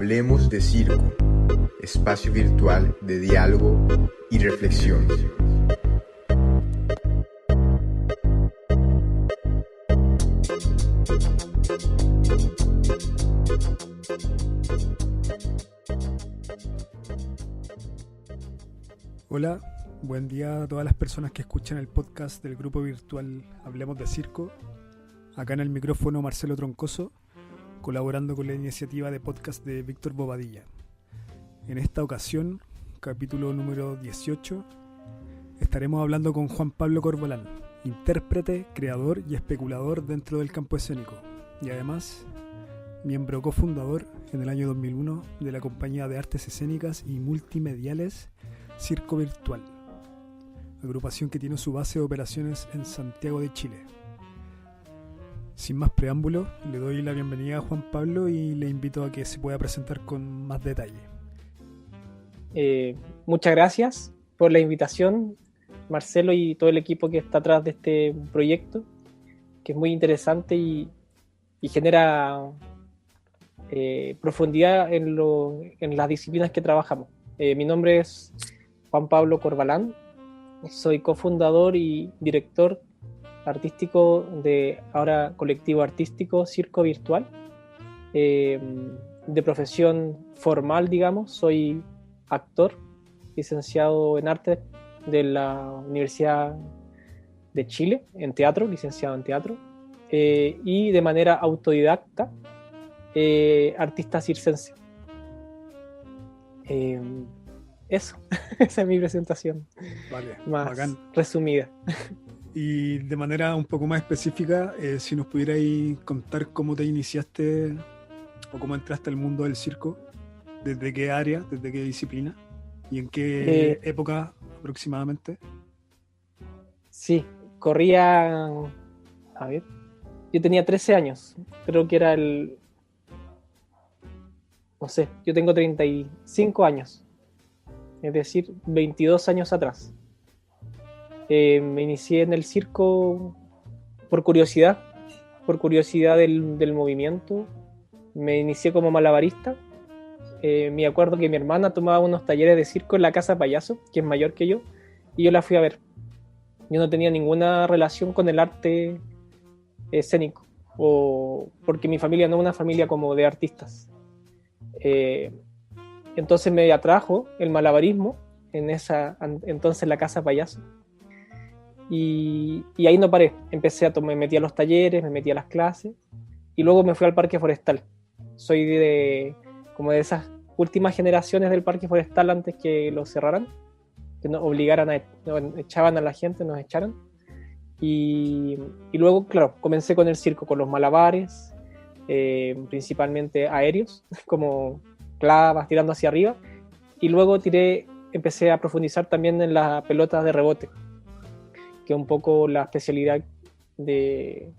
Hablemos de Circo, espacio virtual de diálogo y reflexión. Hola, buen día a todas las personas que escuchan el podcast del grupo virtual Hablemos de Circo. Acá en el micrófono Marcelo Troncoso, colaborando con la iniciativa de podcast de Víctor Bobadilla. En esta ocasión, capítulo número 18, estaremos hablando con Juan Pablo Corbalán, intérprete, creador y especulador dentro del campo escénico, y además miembro cofundador en el año 2001 de la compañía de artes escénicas y multimediales Circo Virtual, agrupación que tiene su base de operaciones en Santiago de Chile. Sin más preámbulo, le doy la bienvenida a Juan Pablo y le invito a que se pueda presentar con más detalle. Muchas gracias por la invitación, Marcelo, y todo el equipo que está atrás de este proyecto, que es muy interesante y genera profundidad en las disciplinas que trabajamos. Mi nombre es Juan Pablo Corbalán, soy cofundador y director artístico de ahora colectivo artístico Circo Virtual. De profesión formal, digamos, soy actor, licenciado en arte de la Universidad de Chile, en teatro, licenciado en teatro, y de manera autodidacta, artista circense. Eso, esa es mi presentación. Vale, más bacán. Resumida. Y de manera un poco más específica, si nos pudierais contar cómo te iniciaste o cómo entraste al mundo del circo, desde qué área, desde qué disciplina y en qué época aproximadamente. Sí, corría, a ver, yo tenía 13 años, creo que era no sé, yo tengo 35 años, es decir, 22 años atrás. Me inicié en el circo por curiosidad del movimiento. Me inicié como malabarista. Me acuerdo que mi hermana tomaba unos talleres de circo en la Casa Payaso, que es mayor que yo, y yo la fui a ver. Yo no tenía ninguna relación con el arte escénico, porque mi familia no es una familia como de artistas. Entonces me atrajo el malabarismo en esa entonces la Casa Payaso. Y ahí no paré, me metí a los talleres, me metí a las clases y luego me fui al Parque Forestal. Soy como de esas últimas generaciones del Parque Forestal antes que lo cerraran, que nos obligaran nos echaban a la gente, nos echaran. Y luego, claro, comencé con el circo, con los malabares, principalmente aéreos, como clavas tirando hacia arriba, y luego empecé a profundizar también en las pelotas de rebote, que es un poco la especialidad de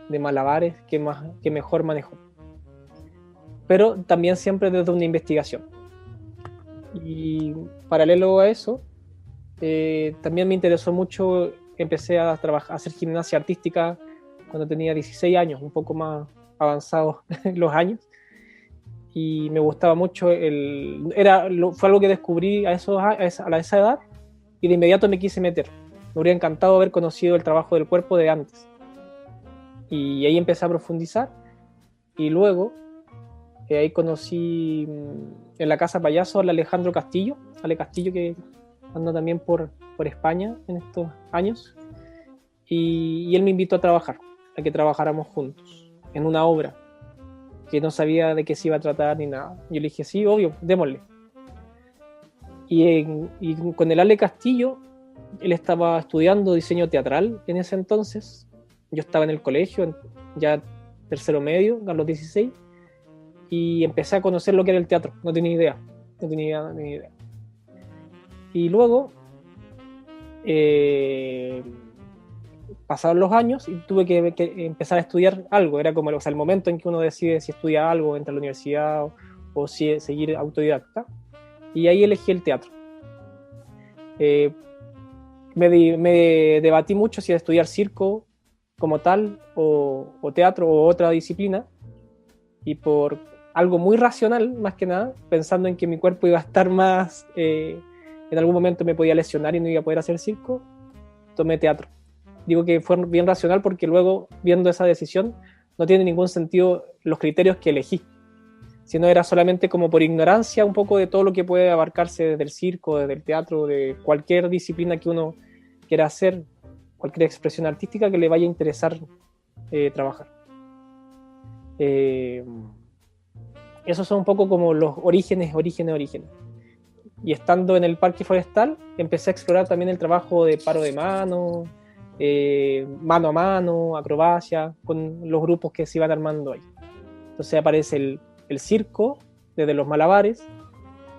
malabares que mejor manejo. Pero también siempre desde una investigación. Y paralelo a eso, también me interesó mucho, empecé a hacer gimnasia artística cuando tenía 16 años, un poco más avanzados los años. Y me gustaba mucho, fue algo que descubrí a esa edad y de inmediato me quise meter. Me hubiera encantado haber conocido el trabajo del cuerpo de antes. Y ahí empecé a profundizar. Y luego, ahí conocí en la Casa Payaso al Alejandro Castillo. Ale Castillo, que anda también por España en estos años. Y él me invitó a que trabajáramos juntos en una obra que no sabía de qué se iba a tratar ni nada. Yo le dije, sí, obvio, démosle. Y con el Ale Castillo, él estaba estudiando diseño teatral en ese entonces. Yo estaba en el colegio, ya tercero medio, a los 16, y empecé a conocer lo que era el teatro. No tenía idea. Y luego, pasaron los años y tuve que empezar a estudiar algo. Era como el momento en que uno decide si estudia algo, entra a la universidad o si seguir autodidacta. Y ahí elegí el teatro. Me debatí mucho si estudiar circo como tal o teatro o otra disciplina, y por algo muy racional, más que nada, pensando en que mi cuerpo iba a estar más, en algún momento me podía lesionar y no iba a poder hacer circo, tomé teatro. Digo que fue bien racional porque luego, viendo esa decisión, no tiene ningún sentido los criterios que elegí, sino era solamente como por ignorancia un poco de todo lo que puede abarcarse desde el circo, desde el teatro, de cualquier disciplina que uno quiera hacer, cualquier expresión artística que le vaya a interesar trabajar. Esos son un poco como los orígenes. Y estando en el parque forestal, empecé a explorar también el trabajo de paro de mano, mano a mano, acrobacia, con los grupos que se iban armando ahí. Entonces aparece el circo, desde los malabares,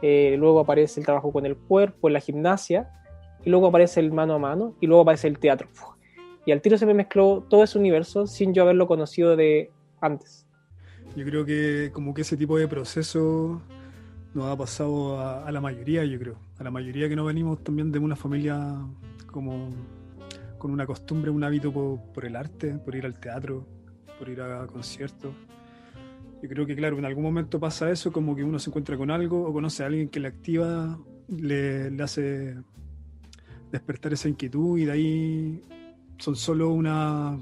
luego aparece el trabajo con el cuerpo, en la gimnasia, y luego aparece el mano a mano, y luego aparece el teatro. Y al tiro se me mezcló todo ese universo sin yo haberlo conocido de antes. Yo creo que como que ese tipo de proceso nos ha pasado a la mayoría, yo creo. A la mayoría que no venimos también de una familia como con una costumbre, un hábito por el arte, por ir al teatro, por ir a conciertos. Yo creo que, claro, en algún momento pasa eso, como que uno se encuentra con algo o conoce a alguien que le activa, le hace despertar esa inquietud, y de ahí son solo una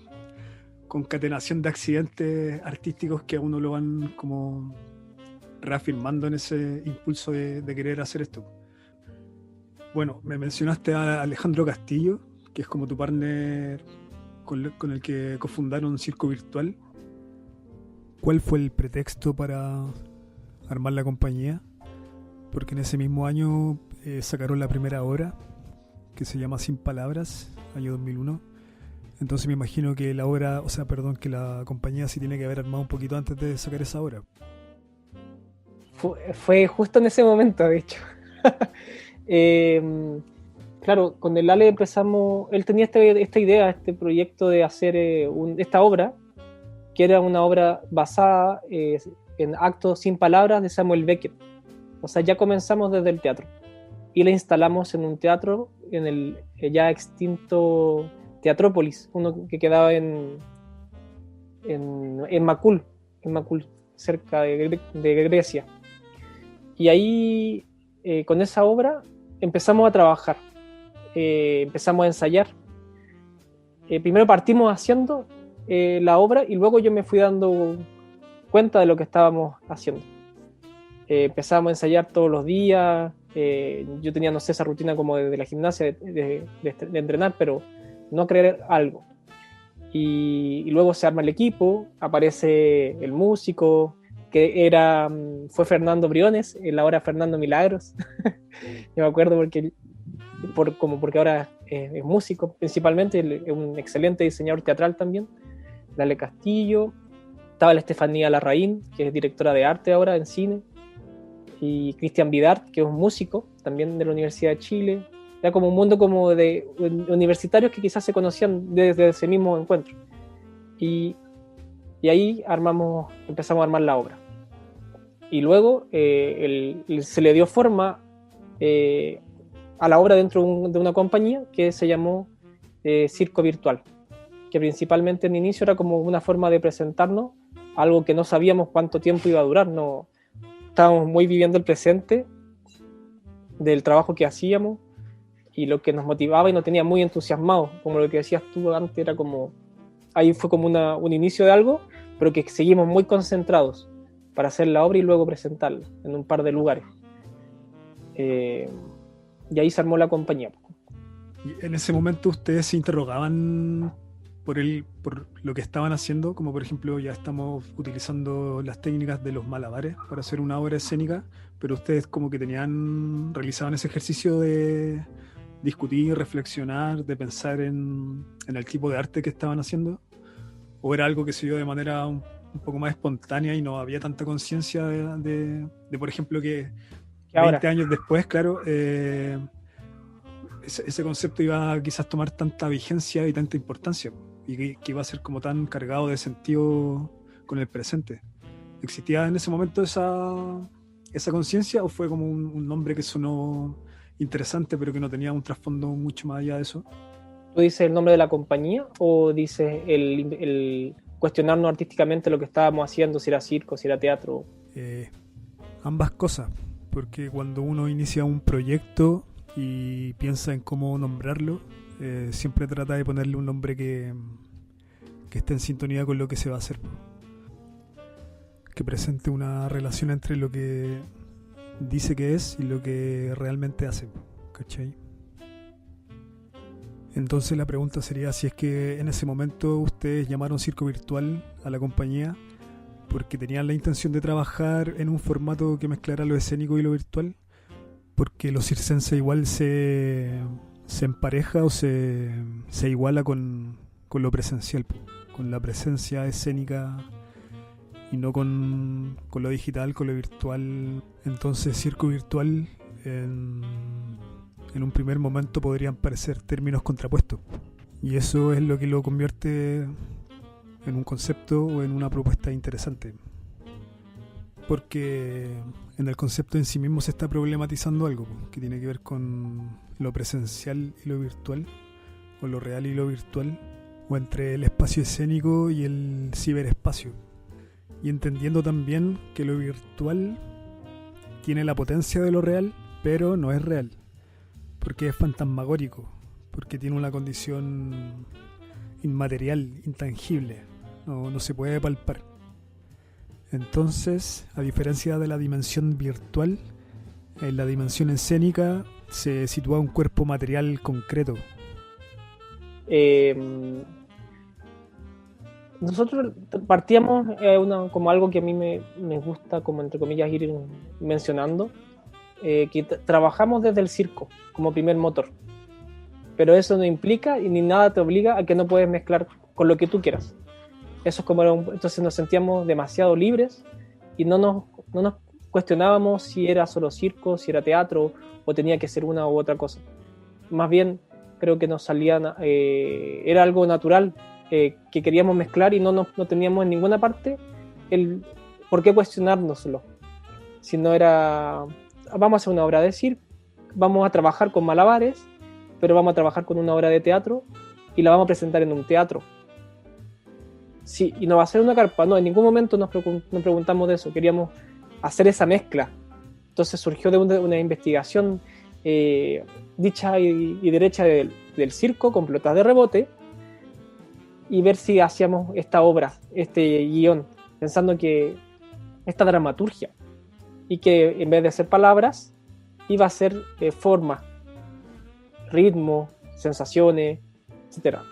concatenación de accidentes artísticos que a uno lo van como reafirmando en ese impulso de querer hacer esto. Bueno, me mencionaste a Alejandro Castillo, que es como tu partner con el que cofundaron Circo Virtual. ¿Cuál fue el pretexto para armar la compañía? Porque en ese mismo año sacaron la primera obra, que se llama Sin Palabras, año 2001. Entonces me imagino que que la compañía sí tiene que haber armado un poquito antes de sacar esa obra. Fue justo en ese momento, de hecho. Claro, con el Ale empezamos, él tenía esta idea, este proyecto de hacer esta obra, que era una obra basada en actos sin palabras de Samuel Beckett. O sea, ya comenzamos desde el teatro y la instalamos en un teatro, en el ya extinto Teatrópolis, uno que quedaba en Macul, cerca de Grecia. Y ahí, con esa obra, empezamos a trabajar, empezamos a ensayar. Primero partimos haciendo la obra y luego yo me fui dando cuenta de lo que estábamos haciendo. Empezamos a ensayar todos los días. Yo tenía, no sé, esa rutina como de la gimnasia, de entrenar, pero no creer algo. Y luego se arma el equipo, aparece el músico, que fue Fernando Briones, en la hora Fernando Milagros. Yo me acuerdo porque ahora es músico principalmente, es un excelente diseñador teatral también. Lale Castillo, estaba la Estefanía Larraín, que es directora de arte ahora en cine, y Cristian Vidart, que es un músico también de la Universidad de Chile. Era como un mundo como de universitarios que quizás se conocían desde ese mismo encuentro. Y ahí empezamos a armar la obra. Y luego se le dio forma a la obra dentro de una compañía que se llamó Circo Virtual, que principalmente en inicio era como una forma de presentarnos algo que no sabíamos cuánto tiempo iba a durar. No, estábamos muy viviendo el presente del trabajo que hacíamos y lo que nos motivaba y nos tenía muy entusiasmados, como lo que decías tú antes, era como, ahí fue como un inicio de algo, pero que seguimos muy concentrados para hacer la obra y luego presentarla en un par de lugares. Y ahí se armó la compañía. ¿Y en ese momento ustedes se interrogaban por lo que estaban haciendo? Como por ejemplo, ya estamos utilizando las técnicas de los malabares para hacer una obra escénica, pero ustedes como que realizaban ese ejercicio de discutir, reflexionar, de pensar en el tipo de arte que estaban haciendo, o era algo que se dio de manera un poco más espontánea y no había tanta conciencia de, por ejemplo, que 20 años después, claro, ese concepto iba a quizás tomar tanta vigencia y tanta importancia, y que iba a ser como tan cargado de sentido con el presente? ¿Existía en ese momento esa conciencia, o fue como un nombre que sonó interesante pero que no tenía un trasfondo mucho más allá de eso? ¿Tú dices el nombre de la compañía o dices el cuestionarnos artísticamente lo que estábamos haciendo, si era circo, si era teatro? Ambas cosas, porque cuando uno inicia un proyecto y piensa en cómo nombrarlo, siempre trata de ponerle un nombre que esté en sintonía con lo que se va a hacer, que presente una relación entre lo que dice que es y lo que realmente hace, ¿cachai? Entonces la pregunta sería si es que en ese momento ustedes llamaron Circo Virtual a la compañía porque tenían la intención de trabajar en un formato que mezclara lo escénico y lo virtual, porque lo circense igual se empareja o se iguala con lo presencial, con la presencia escénica y no con lo digital, con lo virtual. Entonces Circo Virtual en un primer momento podrían parecer términos contrapuestos, y eso es lo que lo convierte en un concepto o en una propuesta interesante, porque en el concepto en sí mismo se está problematizando algo que tiene que ver con lo presencial y lo virtual, o lo real y lo virtual, o entre el espacio escénico y el ciberespacio, y entendiendo también que lo virtual tiene la potencia de lo real, pero no es real, porque es fantasmagórico, porque tiene una condición inmaterial, intangible, no se puede palpar. Entonces, a diferencia de la dimensión virtual, en la dimensión escénica se sitúa un cuerpo material concreto. Nosotros partíamos como algo que a mí me gusta, como entre comillas, ir mencionando, que trabajamos desde el circo como primer motor, pero eso no implica y ni nada te obliga a que no puedes mezclar con lo que tú quieras. Eso es como entonces nos sentíamos demasiado libres y no nos cuestionábamos si era solo circo, si era teatro o tenía que ser una u otra cosa. Más bien creo que nos salían, era algo natural que queríamos mezclar, y no teníamos en ninguna parte el por qué cuestionárnoslo. Si no era, vamos a hacer una obra de circo, vamos a trabajar con malabares, pero vamos a trabajar con una obra de teatro y la vamos a presentar en un teatro. Sí, y no va a ser una carpa, no, en ningún momento nos preguntamos de eso, queríamos hacer esa mezcla. Entonces surgió de una investigación dicha y derecha del circo con pelotas de rebote, y ver si hacíamos esta obra, este guión, pensando que esta dramaturgia, y que en vez de ser palabras iba a ser forma, ritmo, sensaciones, etcétera.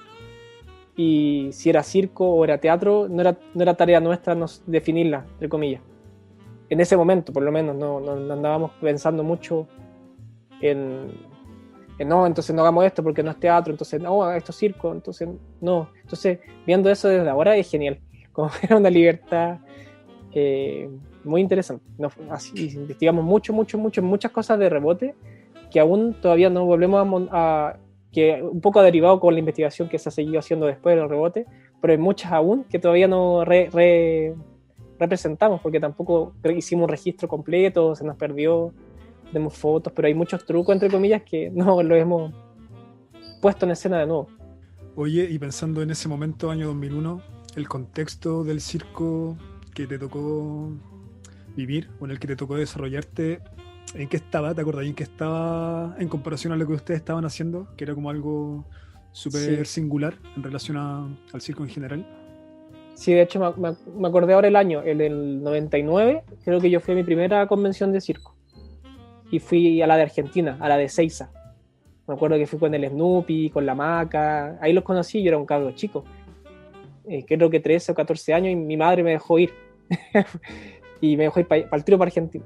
Y si era circo o era teatro, no era tarea nuestra definirla, entre comillas. En ese momento, por lo menos, no andábamos pensando mucho en no, entonces no hagamos esto porque no es teatro, entonces no, esto es circo, entonces no. Entonces, viendo eso desde ahora es genial, como era una libertad muy interesante. Así, investigamos mucho, muchas cosas de rebote que aún todavía no volvemos a que un poco ha derivado con la investigación que se ha seguido haciendo después del rebote, pero hay muchas aún que todavía no representamos, porque tampoco hicimos un registro completo, se nos perdió, tenemos fotos, pero hay muchos trucos, entre comillas, que no lo hemos puesto en escena de nuevo. Oye, y pensando en ese momento, año 2001, el contexto del circo que te tocó vivir, o en el que te tocó desarrollarte, ¿en qué estaba? ¿Te acordás en qué estaba en comparación a lo que ustedes estaban haciendo? Que era como algo súper singular en relación al circo en general. Sí, de hecho me acordé ahora el año, el 99, creo que yo fui a mi primera convención de circo. Y fui a la de Argentina, a la de Seiza. Me acuerdo que fui con el Snoopy, con la Maca, ahí los conocí, yo era un cabro chico. Creo que 13 o 14 años, y mi madre me dejó ir. Y me dejó ir para el tiro para Argentina.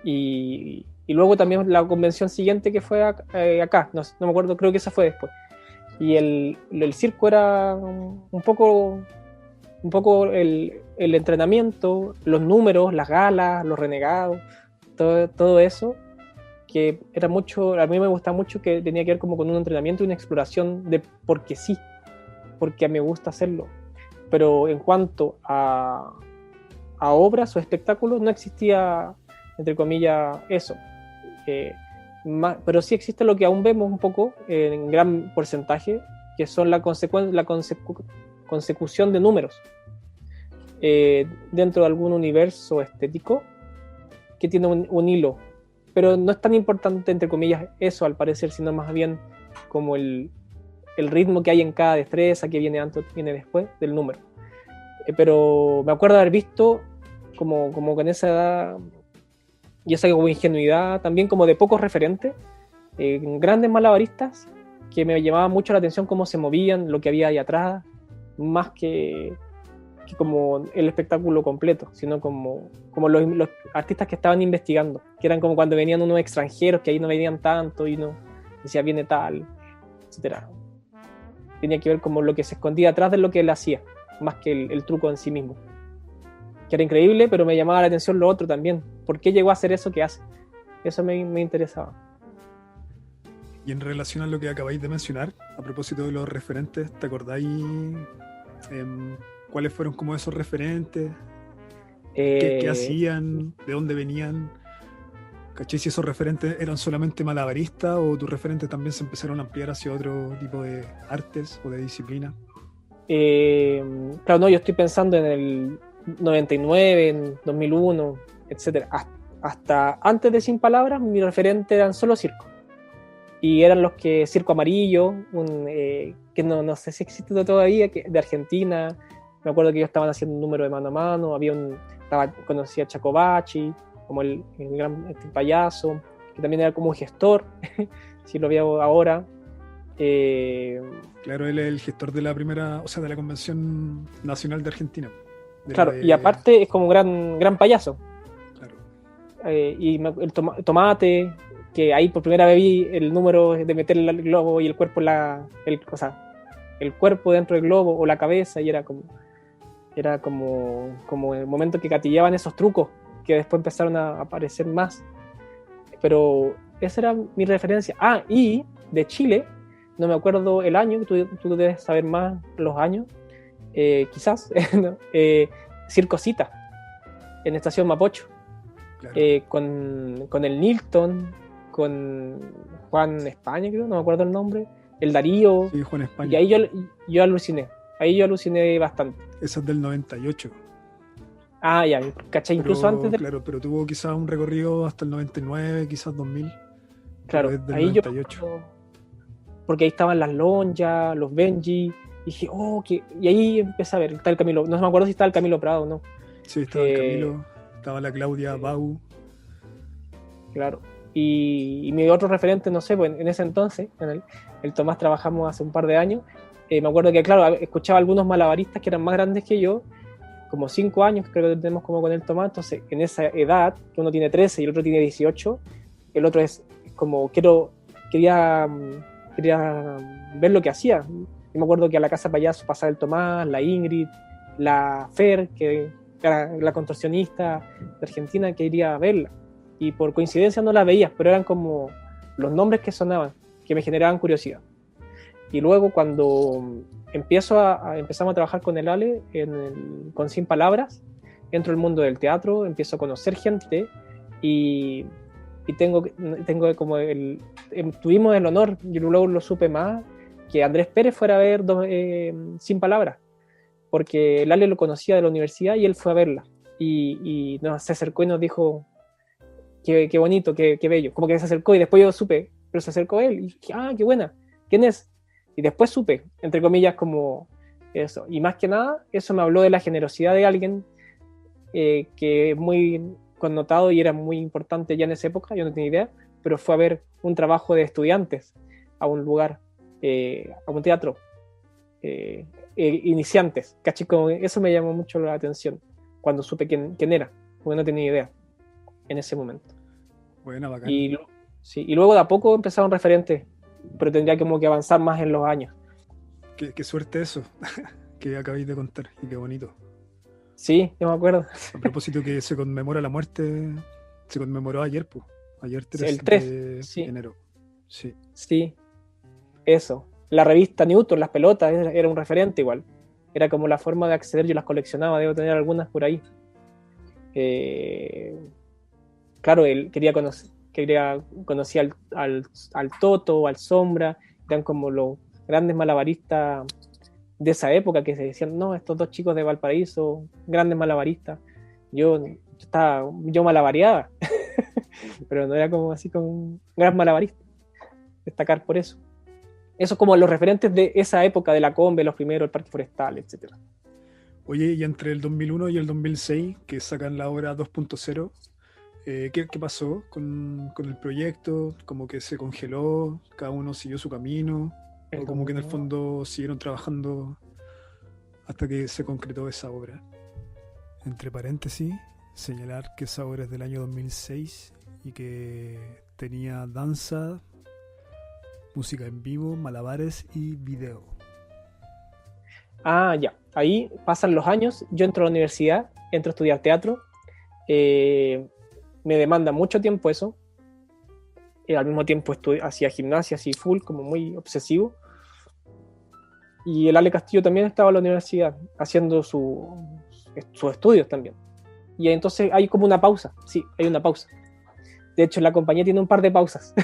Y luego también la convención siguiente que fue acá, no me acuerdo, creo que esa fue después. Y el circo era un poco el entrenamiento, los números, las galas, los renegados, todo eso, que era mucho, a mí me gustaba mucho, que tenía que ver como con un entrenamiento y una exploración de porque sí, porque me gusta hacerlo. Pero en cuanto a obras o espectáculos, no existía, entre comillas, eso. Pero sí existe lo que aún vemos un poco, en gran porcentaje, que son la consecución de números. dentro de algún universo estético que tiene un hilo, pero no es tan importante, entre comillas, eso al parecer, sino más bien como el ritmo que hay en cada destreza, que viene antes, viene después del número. Pero me acuerdo de haber visto como con esa edad y esa como ingenuidad, también como de pocos referentes, grandes malabaristas, que me llamaba mucho la atención cómo se movían, lo que había ahí atrás, más que como el espectáculo completo, sino como los artistas que estaban investigando, que eran como cuando venían unos extranjeros que ahí no venían tanto y uno decía viene tal, etcétera. Tenía que ver como lo que se escondía atrás de lo que él hacía, más que el truco en sí mismo, que era increíble, pero me llamaba la atención lo otro también. ¿Por qué llegó a hacer eso que hace? Eso me interesaba. Y en relación a lo que acabáis de mencionar, a propósito de los referentes, ¿te acordáis cuáles fueron como esos referentes? ¿Qué hacían? ¿De dónde venían? ¿Cachai? Si esos referentes eran solamente malabaristas o tus referentes también se empezaron a ampliar hacia otro tipo de artes o de disciplina. Claro, no, yo estoy pensando en el 99, en 2001, etcétera. Hasta antes de Sin Palabras, mis referentes eran solo circo. Y eran los que Circo Amarillo, que no sé si existe todavía, de Argentina. Me acuerdo que ellos estaban haciendo un número de mano a mano. Conocía a Chacobachi, como el gran payaso, que también era como un gestor, si lo veo ahora. Claro, él es el gestor de la primera, o sea, de la Convención Nacional de Argentina. Claro, y aparte es como un gran payaso. Claro. Y el Tomate, que ahí por primera vez vi el número de meter el globo y el cuerpo el cuerpo dentro del globo o la cabeza, y era como el momento que gatillaban esos trucos que después empezaron a aparecer más. Pero esa era mi referencia. Y de Chile, no me acuerdo el año, tú debes saber más los años, quizás, ¿no? Circo Cita, en Estación Mapocho, Claro. con el Nilton, con Juan España, creo, no me acuerdo el nombre, el Darío. Sí, Juan España. Y ahí yo aluciné bastante. Eso es del 98. Ya, caché, incluso antes de... Claro, pero tuvo quizás un recorrido hasta el 99, quizás 2000. Claro, es del ahí 98. Porque ahí estaban las Lonjas, los Benji, y dije, y ahí empecé a ver, está el Camilo, no me acuerdo si estaba el Camilo Prado o no. Sí, estaba el Camilo, estaba la Claudia Bau. Claro, y mi otro referente, no sé, pues en ese entonces, el Tomás trabajamos hace un par de años, me acuerdo que, claro, escuchaba algunos malabaristas que eran más grandes que yo, como 5 años, creo que tenemos como con el Tomás, entonces en esa edad, que uno tiene 13 y el otro tiene 18, el otro es como, quería ver lo que hacía. Yo me acuerdo que a la casa payaso pasaba el Tomás, la Ingrid, la Fer, que era la contorsionista de Argentina, que iría a verla. Y por coincidencia no la veía, pero eran como los nombres que sonaban, que me generaban curiosidad. Y luego cuando empezamos a trabajar con el Ale, con Sin Palabras, entro al mundo del teatro, empiezo a conocer gente y tengo como tuvimos el honor, yo luego lo supe más, que Andrés Pérez fuera a ver Sin Palabras, porque Lale lo conocía de la universidad y él fue a verla y se acercó y nos dijo qué bonito, qué bello, como que se acercó y después yo supe, pero se acercó él y dije, qué buena, ¿quién es? Y después supe, entre comillas, como eso, y más que nada eso me habló de la generosidad de alguien que es muy connotado y era muy importante ya en esa época, yo no tenía idea, pero fue a ver un trabajo de estudiantes a un lugar, a un teatro, iniciantes, ¿cachai? Como eso me llamó mucho la atención cuando supe quién era, porque no tenía idea en ese momento. Bueno, bacán. Y luego de a poco empezaron referentes, pero tendría como que avanzar más en los años. Qué suerte eso que acabáis de contar, y qué bonito. Sí, yo me acuerdo. A propósito que se conmemora la muerte, se conmemoró ayer, pues. Ayer 3 El 3 de enero. Sí. Sí, eso. La revista Newton, las pelotas, era un referente igual. Era como la forma de acceder, yo las coleccionaba, debo tener algunas por ahí. Claro, él conocía al Toto, al Sombra, eran como los grandes malabaristas de esa época que se decían, no, estos dos chicos de Valparaíso, grandes malabaristas. Yo malabareaba, pero no era como así como un gran malabarista. Destacar por eso. Eso es como los referentes de esa época de la Combe, los primeros, el Parque Forestal, etc. Oye, y entre el 2001 y el 2006, que sacan la obra 2.0, ¿qué pasó con el proyecto? ¿Como que se congeló? ¿Cada uno siguió su camino? ¿O como que en el fondo siguieron trabajando hasta que se concretó esa obra? Entre paréntesis, señalar que esa obra es del año 2006 y que tenía danza, música en vivo, malabares y video. Ah, ya. Ahí pasan los años, yo entro a la universidad, entro a estudiar teatro, me demanda mucho tiempo eso, al mismo tiempo hacía gimnasia así full, como muy obsesivo, y el Ale Castillo también estaba en la universidad haciendo sus estudios también, y entonces hay como una pausa, sí, hay una pausa. De hecho, la compañía tiene un par de pausas.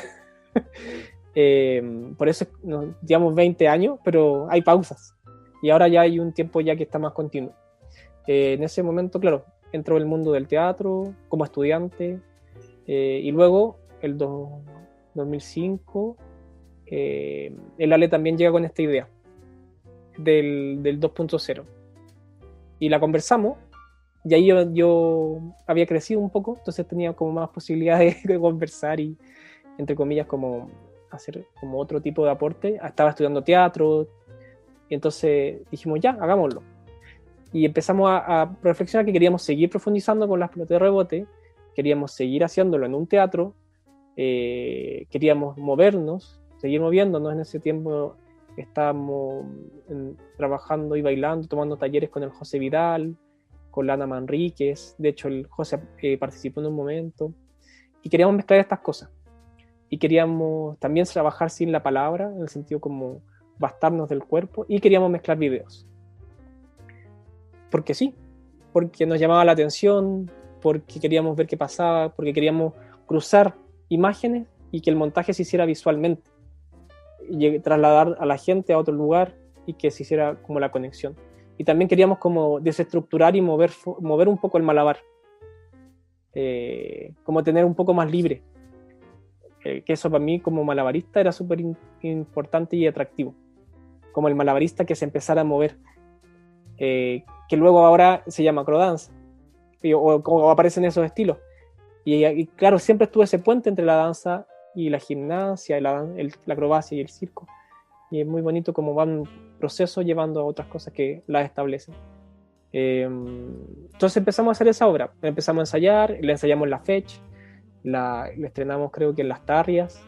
Por eso digamos 20 años, pero hay pausas. Y ahora ya hay un tiempo ya que está más continuo. En ese momento, claro, entro en el mundo del teatro como estudiante, y luego, el 2005, el Ale también llega con esta idea del 2.0. Y la conversamos, y ahí yo había crecido un poco, entonces tenía como más posibilidades de conversar y, entre comillas, como hacer como otro tipo de aporte. Estaba estudiando teatro, y entonces dijimos, ya, hagámoslo. Y empezamos a reflexionar que queríamos seguir profundizando con las pelotas de rebote, queríamos seguir haciéndolo en un teatro, queríamos movernos, seguir moviéndonos. En ese tiempo estábamos trabajando y bailando, tomando talleres con el José Vidal, con la Ana Manríquez. De hecho, el José participó en un momento. Y queríamos mezclar estas cosas. Y queríamos también trabajar sin la palabra, en el sentido como bastarnos del cuerpo, y queríamos mezclar videos. Porque sí, porque nos llamaba la atención, porque queríamos ver qué pasaba, porque queríamos cruzar imágenes y que el montaje se hiciera visualmente, y trasladar a la gente a otro lugar y que se hiciera como la conexión. Y también queríamos como desestructurar y mover un poco el malabar, como tener un poco más libre, que eso para mí como malabarista era súper importante y atractivo, como el malabarista que se empezara a mover, que luego ahora se llama acrodance, o aparecen esos estilos. Y claro, siempre estuvo ese puente entre la danza y la gimnasia, la acrobacia y el circo. Y es muy bonito cómo van procesos llevando a otras cosas que las establecen. Entonces empezamos a hacer esa obra, empezamos a ensayar, la ensayamos en la fecha, la estrenamos creo que en Las Tarrias,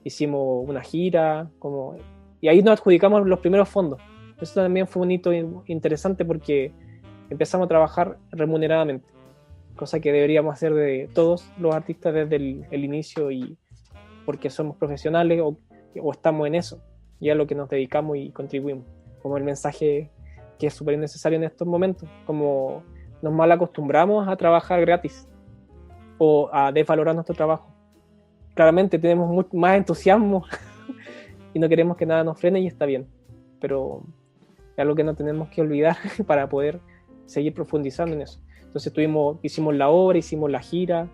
hicimos una gira, y ahí nos adjudicamos los primeros fondos. Eso también fue un hito interesante porque empezamos a trabajar remuneradamente, cosa que deberíamos hacer de todos los artistas desde el inicio, y porque somos profesionales o estamos en eso, y a lo que nos dedicamos y contribuimos, como el mensaje que es súper necesario en estos momentos, como nos mal acostumbramos a trabajar gratis o a desvalorar nuestro trabajo. Claramente tenemos más entusiasmo y no queremos que nada nos frene, y está bien, pero es algo que no tenemos que olvidar para poder seguir profundizando en eso. Entonces hicimos la obra, hicimos la gira,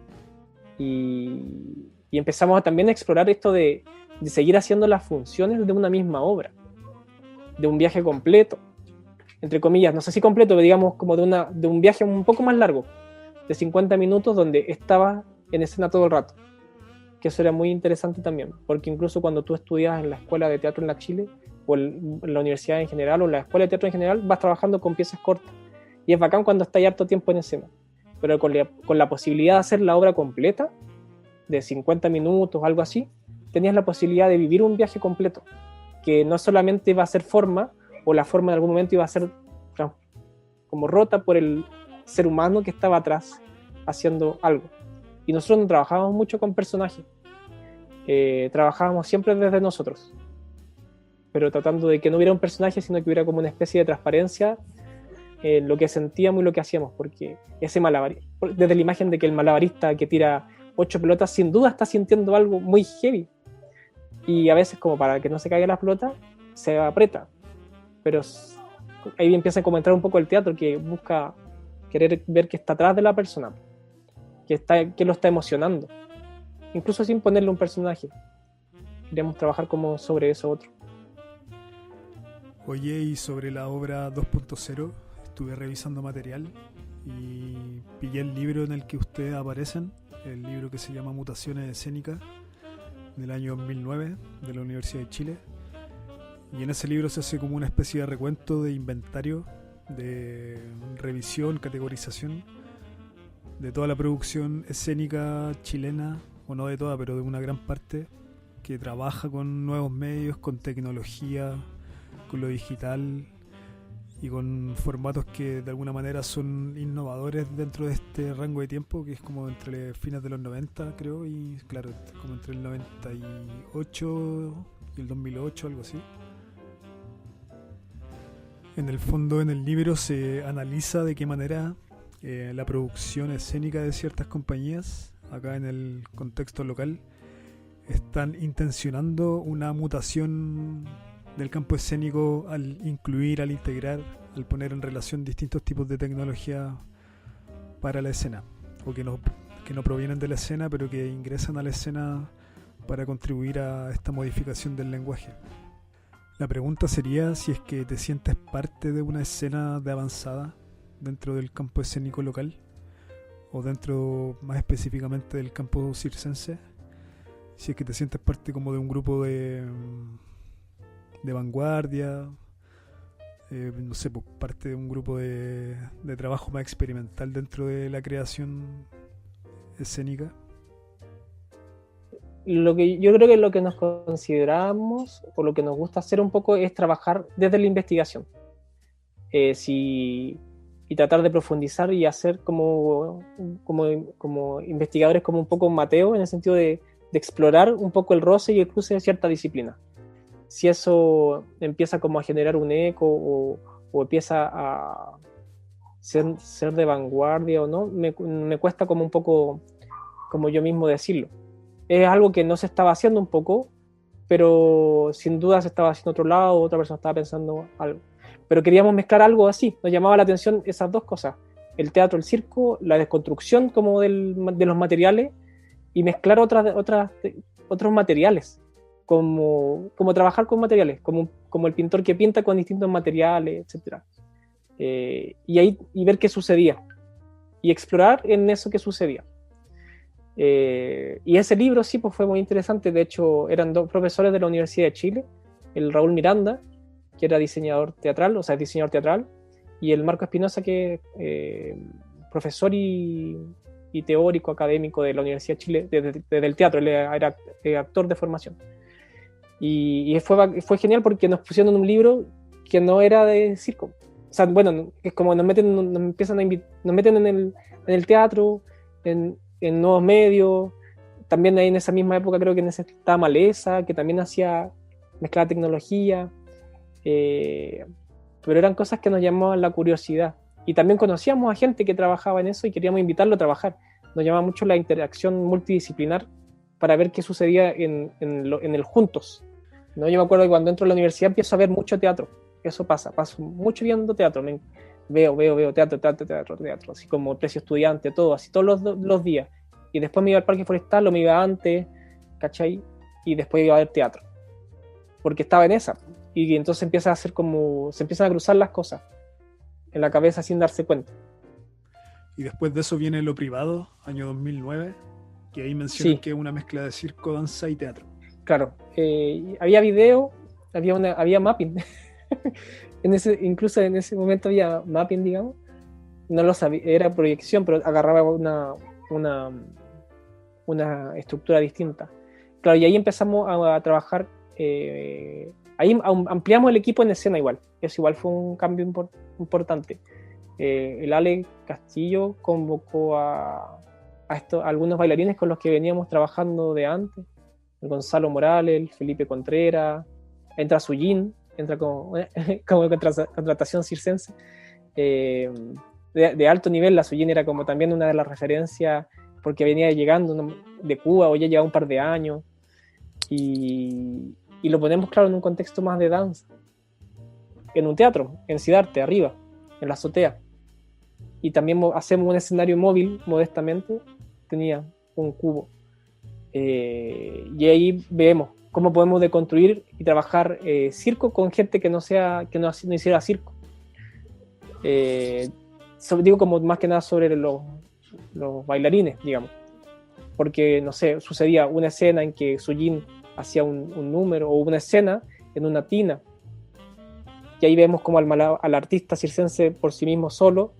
y empezamos también a explorar esto de seguir haciendo las funciones de una misma obra, de un viaje completo, entre comillas, no sé si completo, pero digamos como de un viaje un poco más largo, de 50 minutos, donde estaba en escena todo el rato, que eso era muy interesante también, porque incluso cuando tú estudias en la escuela de teatro en la Chile, o en la universidad en general, o en la escuela de teatro en general, vas trabajando con piezas cortas, y es bacán cuando está harto tiempo en escena, pero con la posibilidad de hacer la obra completa, de 50 minutos, algo así, tenías la posibilidad de vivir un viaje completo, que no solamente iba a ser forma, o la forma en algún momento iba a ser como rota por el ser humano que estaba atrás haciendo algo. Y nosotros no trabajábamos mucho con personajes, trabajábamos siempre desde nosotros, pero tratando de que no hubiera un personaje, sino que hubiera como una especie de transparencia en lo que sentíamos y lo que hacíamos, porque ese malabarista, desde la imagen de que el malabarista que tira 8 pelotas sin duda está sintiendo algo muy heavy, y a veces como para que no se caiga la pelota se aprieta, pero ahí empieza a comentar un poco el teatro, que busca querer ver qué está atrás de la persona, qué lo está emocionando, incluso sin ponerle un personaje. Queríamos trabajar como sobre eso otro. Oye, y sobre la obra 2.0, estuve revisando material y pillé el libro en el que ustedes aparecen, el libro que se llama Mutaciones Escénicas, del año 2009, de la Universidad de Chile. Y en ese libro se hace como una especie de recuento, de inventario, de revisión, categorización de toda la producción escénica chilena, o no de toda, pero de una gran parte, que trabaja con nuevos medios, con tecnología, con lo digital y con formatos que de alguna manera son innovadores dentro de este rango de tiempo, que es como entre fines de los 90, creo, y claro, como entre el 98 y el 2008, algo así. En el fondo, en el libro se analiza de qué manera la producción escénica de ciertas compañías, acá en el contexto local, están intencionando una mutación del campo escénico al incluir, al integrar, al poner en relación distintos tipos de tecnología para la escena, o que no provienen de la escena, pero que ingresan a la escena para contribuir a esta modificación del lenguaje. La pregunta sería si es que te sientes parte de una escena de avanzada dentro del campo escénico local, o dentro más específicamente del campo circense, si es que te sientes parte como de un grupo de vanguardia, no sé, pues parte de un grupo de trabajo más experimental dentro de la creación escénica. Yo creo que lo que nos consideramos o lo que nos gusta hacer un poco es trabajar desde la investigación, y tratar de profundizar y hacer como investigadores como un poco Mateo, en el sentido de explorar un poco el roce y el cruce de cierta disciplina. Si eso empieza como a generar un eco o empieza a ser de vanguardia o no, me cuesta como un poco, como yo mismo decirlo. Es algo que no se estaba haciendo un poco, pero sin duda se estaba haciendo otro lado, otra persona estaba pensando algo. Pero queríamos mezclar algo así, nos llamaba la atención esas dos cosas, el teatro, el circo, la desconstrucción como de los materiales, y mezclar otros materiales, como trabajar con materiales, como el pintor que pinta con distintos materiales, etc. Y ver qué sucedía, y explorar en eso que sucedía. Y ese libro sí, pues fue muy interesante. De hecho, eran dos profesores de la Universidad de Chile, el Raúl Miranda, que era diseñador teatral, o sea, diseñador teatral, y el Marco Espinosa, que es profesor y teórico académico de la Universidad de Chile, desde el teatro. Él era actor de formación. Y fue genial porque nos pusieron un libro que no era de circo. O sea, bueno, es como nos meten en el teatro, en nuevos medios. También ahí en esa misma época creo que estaba Maleza, que también mezclaba tecnología, pero eran cosas que nos llamaban la curiosidad, y también conocíamos a gente que trabajaba en eso y queríamos invitarlo a trabajar. Nos llamaba mucho la interacción multidisciplinar para ver qué sucedía en el juntos, ¿no? Yo me acuerdo que cuando entro a la universidad empiezo a ver mucho teatro. Eso paso mucho viendo teatro. Veo teatro, así como Precio Estudiante, todo, así todos los días. Y después me iba al Parque Forestal, o me iba antes, ¿cachai? Y después iba a ver teatro, porque estaba en esa. Y entonces se empiezan a cruzar las cosas en la cabeza sin darse cuenta. Y después de eso viene Lo Privado, año 2009, que ahí mencionan Sí, que es una mezcla de circo, danza y teatro. claro. Había video, había mapping. Incluso en ese momento había mapping, digamos. No lo sabía, era proyección, pero agarraba una estructura distinta. Claro, y ahí empezamos a trabajar. Ahí ampliamos el equipo en escena igual. Eso igual fue un cambio importante. El Ale Castillo convocó a algunos bailarines con los que veníamos trabajando de antes. El Gonzalo Morales, el Felipe Contreras, entra Suyín, entra como contratación circense. De alto nivel. La Suyín era como también una de las referencias, porque venía llegando de Cuba, o ya llevaba un par de años, y lo ponemos, claro, en un contexto más de danza. en un teatro, en Siddhartha, arriba, en la azotea. Y también hacemos un escenario móvil, modestamente, tenía un cubo. Y ahí vemos cómo podemos deconstruir y trabajar circo con gente que no hiciera circo. Digo como más que nada sobre los bailarines, digamos. Porque, no sé, sucedía una escena en que Sujin hacía un número, o una escena en una tina. Y ahí vemos como al artista circense por sí mismo solo,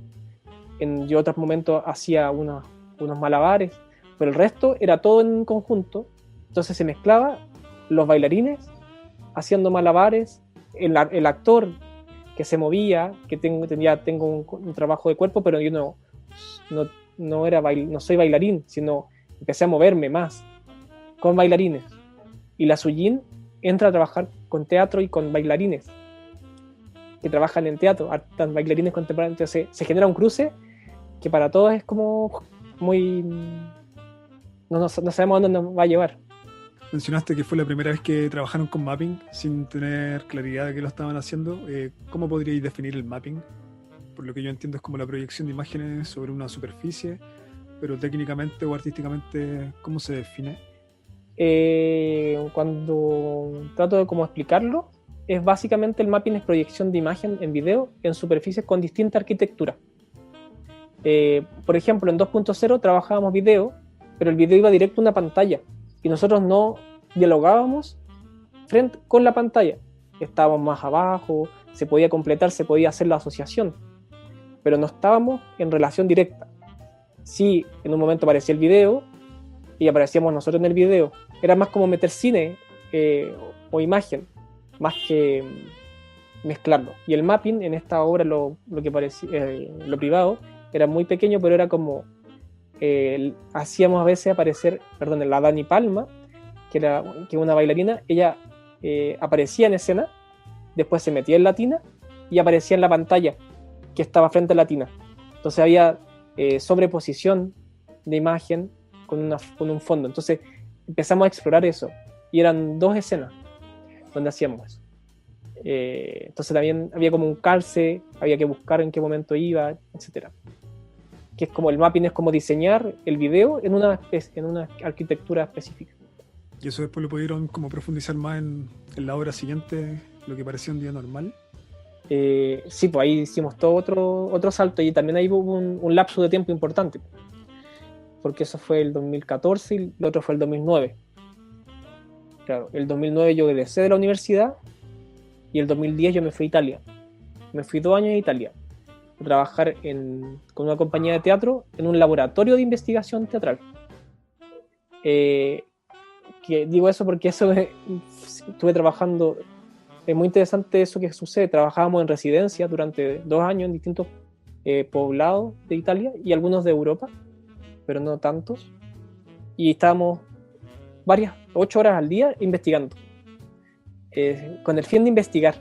y otros momentos hacía unos malabares, pero el resto era todo en conjunto. Entonces se mezclaba los bailarines haciendo malabares, el actor que se movía, que tengo un trabajo de cuerpo, pero yo no soy bailarín, sino empecé a moverme más con bailarines. Y la Sujin entra a trabajar con teatro y con bailarines que trabajan en teatro, bailarines contemporáneos. Entonces se genera un cruce que para todos es como muy... No sabemos a dónde nos va a llevar. Mencionaste que fue la primera vez que trabajaron con mapping sin tener claridad de qué lo estaban haciendo. ¿Cómo podríais definir el mapping? Por lo que yo entiendo es como la proyección de imágenes sobre una superficie, pero técnicamente o artísticamente, ¿cómo se define? Cuando trato de cómo explicarlo, es básicamente el mapping es proyección de imagen en video en superficies con distinta arquitectura. Por ejemplo, en 2.0 trabajábamos video, pero el video iba directo a una pantalla y nosotros no dialogábamos con la pantalla. Estábamos más abajo, se podía completar, se podía hacer la asociación, pero no estábamos en relación directa. Sí, en un momento aparecía el video y aparecíamos nosotros en el video. Era más como meter cine o imagen, más que mezclarlo. Y el mapping en esta obra, lo que parecía, lo privado, era muy pequeño, pero era como hacíamos a veces aparecer, la Dani Palma, que es una bailarina. Ella aparecía en escena, después se metía en la tina y aparecía en la pantalla que estaba frente a la tina. Entonces había sobreposición de imagen con un fondo. Entonces empezamos a explorar eso y eran 2 escenas donde hacíamos eso. Entonces también había como un calce, había que buscar en qué momento iba, etcétera. Que es como el mapping, es como diseñar el video en una arquitectura específica. ¿Y eso después lo pudieron como profundizar más en la obra siguiente, lo que parecía un día normal? Sí, pues ahí hicimos todo otro salto y también ahí hubo un lapso de tiempo importante, porque eso fue el 2014 y el otro fue el 2009. Claro, el 2009 yo egresé de la universidad y el 2010 yo me fui a Italia. Me fui 2 años a Italia a trabajar con una compañía de teatro en un laboratorio de investigación teatral. Que digo eso porque estuve trabajando. Es muy interesante eso que sucede. Trabajábamos en residencia durante 2 años en distintos poblados de Italia y algunos de Europa, pero no tantos. Y estábamos 8 horas al día investigando, con el fin de investigar.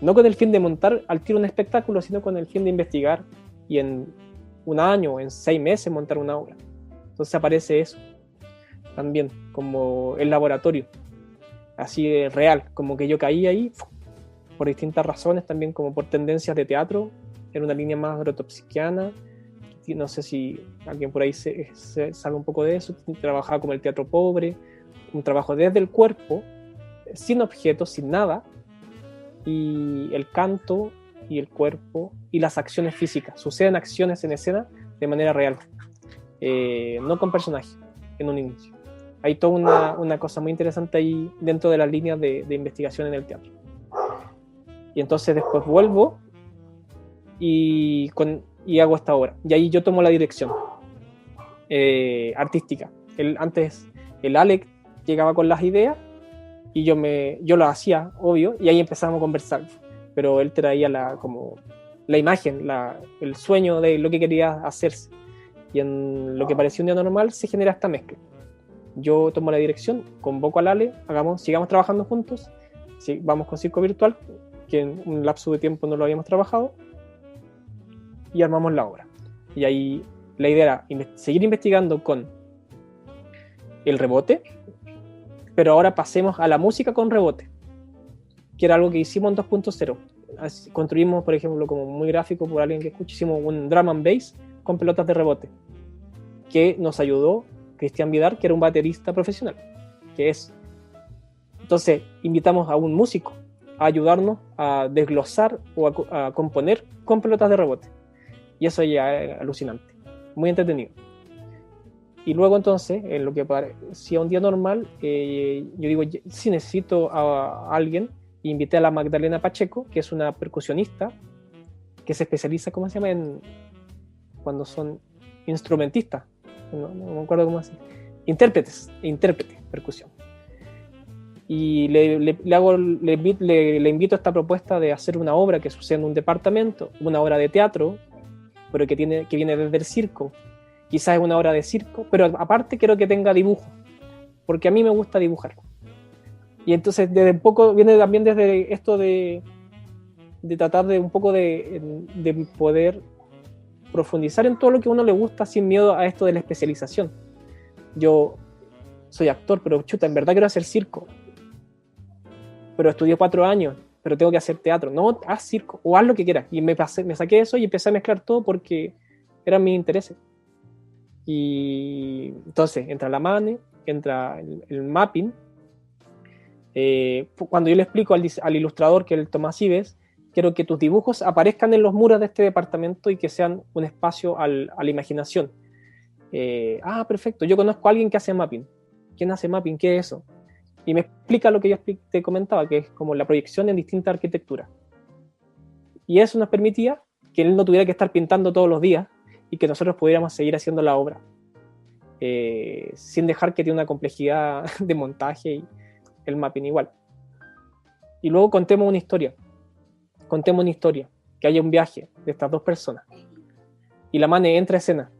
No con el fin de montar al tiro un espectáculo, sino con el fin de investigar y en 1 año, en 6 meses montar una obra. Entonces aparece eso también, como el laboratorio, así de real, como que yo caí ahí por distintas razones, también como por tendencias de teatro, en una línea más grotowskiana. No sé si alguien por ahí se sabe un poco de eso. Trabajaba como el teatro pobre, un trabajo desde el cuerpo, sin objetos, sin nada, y el canto y el cuerpo y las acciones físicas. Suceden acciones en escena de manera real, no con personajes en un inicio. Hay toda una cosa muy interesante ahí dentro de las líneas de investigación en el teatro. Y entonces después vuelvo y hago esta obra. Y ahí yo tomo la dirección artística. Antes el Alec llegaba con las ideas y yo las hacía, obvio, y ahí empezamos a conversar. Pero él traía la imagen, el sueño de lo que quería hacerse. Y en lo que parecía un día normal se genera esta mezcla. Yo tomo la dirección, convoco al Ale, sigamos trabajando juntos, vamos con Circo Virtual, que en un lapso de tiempo no lo habíamos trabajado, y armamos la obra. Y ahí la idea era seguir investigando con el rebote, pero ahora pasemos a la música con rebote, que era algo que hicimos en 2.0. construimos, por ejemplo, como muy gráfico por alguien que escuche, hicimos un drum and bass con pelotas de rebote, que nos ayudó Cristian Vidar, que era un baterista profesional, que es. Entonces, invitamos a un músico a ayudarnos a desglosar o a componer con pelotas de rebote. Y eso ya es alucinante, muy entretenido. Y luego entonces, en lo que parecía un día normal, yo digo, sí necesito a alguien, y invité a la Magdalena Pacheco, que es una percusionista que se especializa, ¿cómo se llama? Cuando son instrumentistas, no me acuerdo cómo se llama, intérprete, percusión. Y le invito a esta propuesta de hacer una obra que sucede en un departamento, una obra de teatro, pero que viene desde el circo. Quizás es una obra de circo, pero aparte quiero que tenga dibujo, porque a mí me gusta dibujar. Y entonces desde un poco viene también desde esto de tratar de un poco de poder profundizar en todo lo que a uno le gusta sin miedo a esto de la especialización. Yo soy actor, pero chuta, en verdad quiero hacer circo. Pero estudié 4 años, pero tengo que hacer teatro. No, haz circo, o haz lo que quieras. Y me saqué eso y empecé a mezclar todo porque eran mis intereses. Y entonces entra la MANE, entra el mapping. Cuando yo le explico al ilustrador, que es el Tomás Ives, quiero que tus dibujos aparezcan en los muros de este departamento y que sean un espacio a la imaginación. Perfecto, yo conozco a alguien que hace mapping. ¿Quién hace mapping? ¿Qué es eso? Y me explica lo que yo te comentaba, que es como la proyección en distintas arquitecturas. Y eso nos permitía que él no tuviera que estar pintando todos los días y que nosotros pudiéramos seguir haciendo la obra sin dejar que tiene una complejidad de montaje y el mapping igual. Y luego contemos una historia, que haya un viaje de estas 2 personas. Y la MANE entra a escena.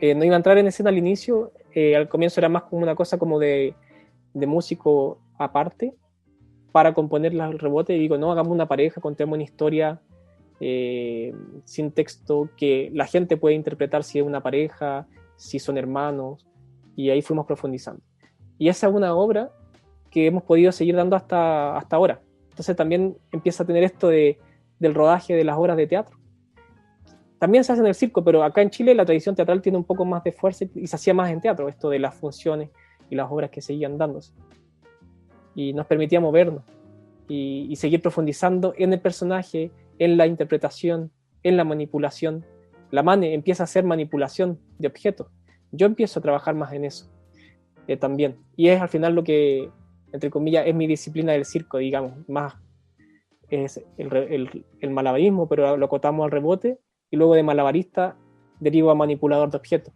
No iba a entrar en escena al inicio, al comienzo era más como una cosa como de músico aparte para componer el rebote, y digo, no, hagamos una pareja, contemos una historia sin texto, que la gente puede interpretar si es una pareja, si son hermanos, y ahí fuimos profundizando. Y esa es una obra que hemos podido seguir dando hasta ahora. Entonces también empieza a tener esto del rodaje de las obras de teatro. También se hace en el circo, pero acá en Chile la tradición teatral tiene un poco más de fuerza y se hacía más en teatro, esto de las funciones y las obras que seguían dándose. Y nos permitía movernos y seguir profundizando en el personaje, en la interpretación, en la manipulación. La MANE empieza a hacer manipulación de objetos. Yo empiezo a trabajar más en eso también. Y es al final lo que, entre comillas, es mi disciplina del circo, digamos. Más es el malabarismo, pero lo acotamos al rebote, y luego de malabarista derivo a manipulador de objetos.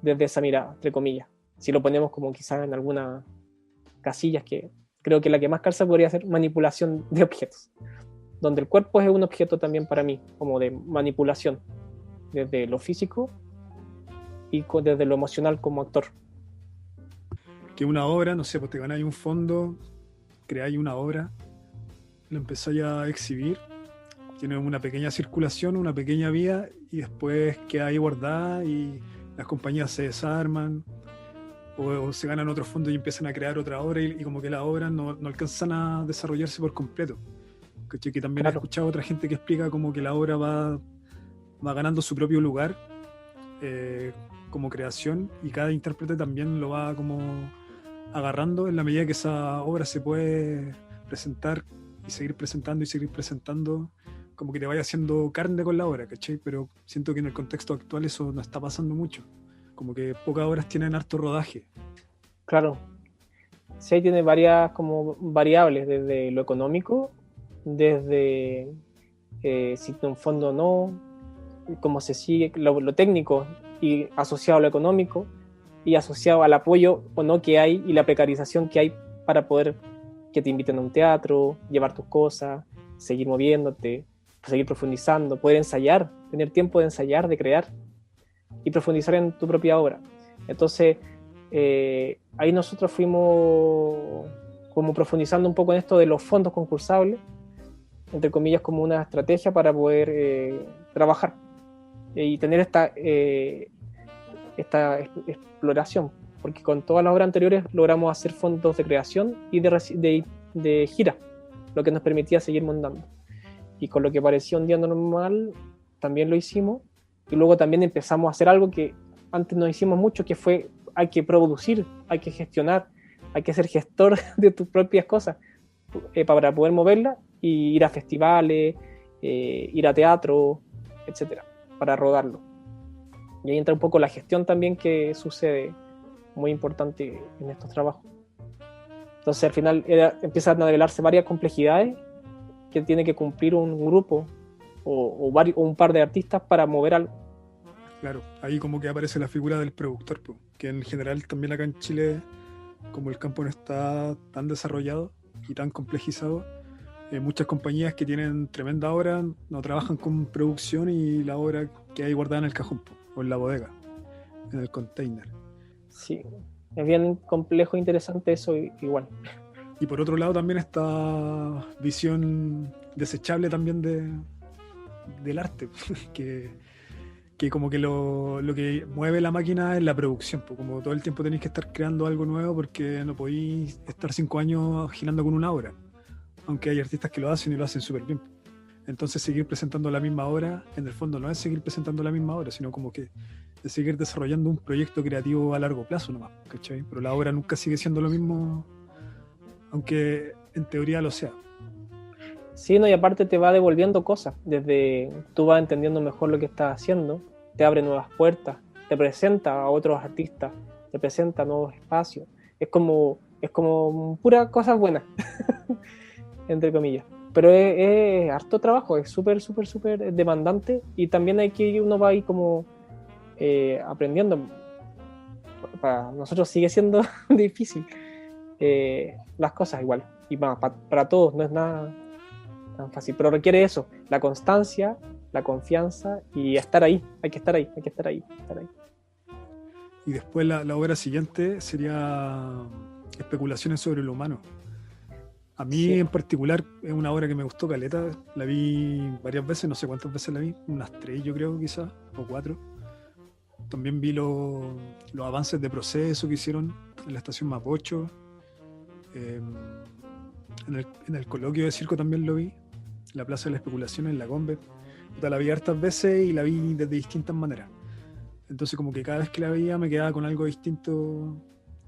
Desde esa mirada, entre comillas. Si lo ponemos como quizás en algunas casillas, que creo que la que más calza podría ser manipulación de objetos, donde el cuerpo es un objeto también para mí, como de manipulación, desde lo físico y desde lo emocional como actor. Que una obra, no sé, pues te ganáis un fondo, creáis una obra, lo empezáis a exhibir, tiene una pequeña circulación, una pequeña vía, y después queda ahí guardada y las compañías se desarman o se ganan otro fondo y empiezan a crear otra obra, y como que las obras no alcanzan a desarrollarse por completo. Que también he escuchado a otra gente que explica como que la obra va ganando su propio lugar como creación, y cada intérprete también lo va como agarrando en la medida que esa obra se puede presentar y seguir presentando, como que te vaya haciendo carne con la obra, ¿cachai? Pero siento que en el contexto actual eso no está pasando mucho, como que pocas obras tienen harto rodaje. Claro, sí, ahí tiene varias como variables, desde lo económico, desde si tiene un fondo o no, cómo se sigue, lo técnico, y asociado a lo económico, y asociado al apoyo o no que hay, y la precarización que hay para poder que te inviten a un teatro, llevar tus cosas, seguir moviéndote, seguir profundizando, poder ensayar, tener tiempo de ensayar, de crear y profundizar en tu propia obra. Entonces ahí nosotros fuimos como profundizando un poco en esto de los fondos concursables, entre comillas, como una estrategia para poder trabajar y tener esta exploración, porque con todas las obras anteriores logramos hacer fondos de creación y de gira, lo que nos permitía seguir montando. y con lo que parecía un día normal también lo hicimos, y luego también empezamos a hacer algo que antes no hicimos mucho, que fue hay que producir, hay que gestionar, hay que ser gestor de tus propias cosas para poder moverlas y ir a festivales, ir a teatro, etcétera, para rodarlo. Y ahí entra un poco la gestión también que sucede, muy importante en estos trabajos. Entonces al final empiezan a revelarse varias complejidades que tiene que cumplir un grupo o un par de artistas para mover algo. Claro, ahí como que aparece la figura del productor, po, que en general también acá en Chile, como el campo no está tan desarrollado y tan complejizado, muchas compañías que tienen tremenda obra no trabajan con producción y la obra que hay guardada en el cajón, po, o en la bodega, en el container. Sí, es bien complejo e interesante eso igual. Y por otro lado también esta visión desechable también del arte, que como que lo que mueve la máquina es la producción, pues como todo el tiempo tenéis que estar creando algo nuevo porque no podéis estar 5 años girando con una obra, aunque hay artistas que lo hacen y lo hacen súper bien. Entonces seguir presentando la misma obra, en el fondo no es seguir presentando la misma obra, sino como que es seguir desarrollando un proyecto creativo a largo plazo nomás, ¿cachai? Pero la obra nunca sigue siendo lo mismo, aunque en teoría lo sea. Sí, no, y aparte te va devolviendo cosas, desde tú vas entendiendo mejor lo que estás haciendo, te abre nuevas puertas, te presenta a otros artistas, te presenta nuevos espacios, es como pura cosas buenas, entre comillas. Pero es harto trabajo, es súper demandante y también hay que uno va ahí como aprendiendo. Para nosotros sigue siendo difícil las cosas igual, y para todos no es nada tan fácil, pero requiere eso, la constancia, la confianza y estar ahí, hay que estar ahí. Y después la obra siguiente sería Especulaciones sobre lo humano. A mí Sí. en particular es una obra que me gustó caleta, la vi varias veces, no sé cuántas veces la vi, unas 3 yo creo quizás, o 4. También vi los avances de proceso que hicieron en la estación Mapocho. En el coloquio de circo también lo vi, la Plaza de la Especulación en la Combe. La vi hartas veces y la vi desde distintas maneras. Entonces como que cada vez que la veía me quedaba con algo distinto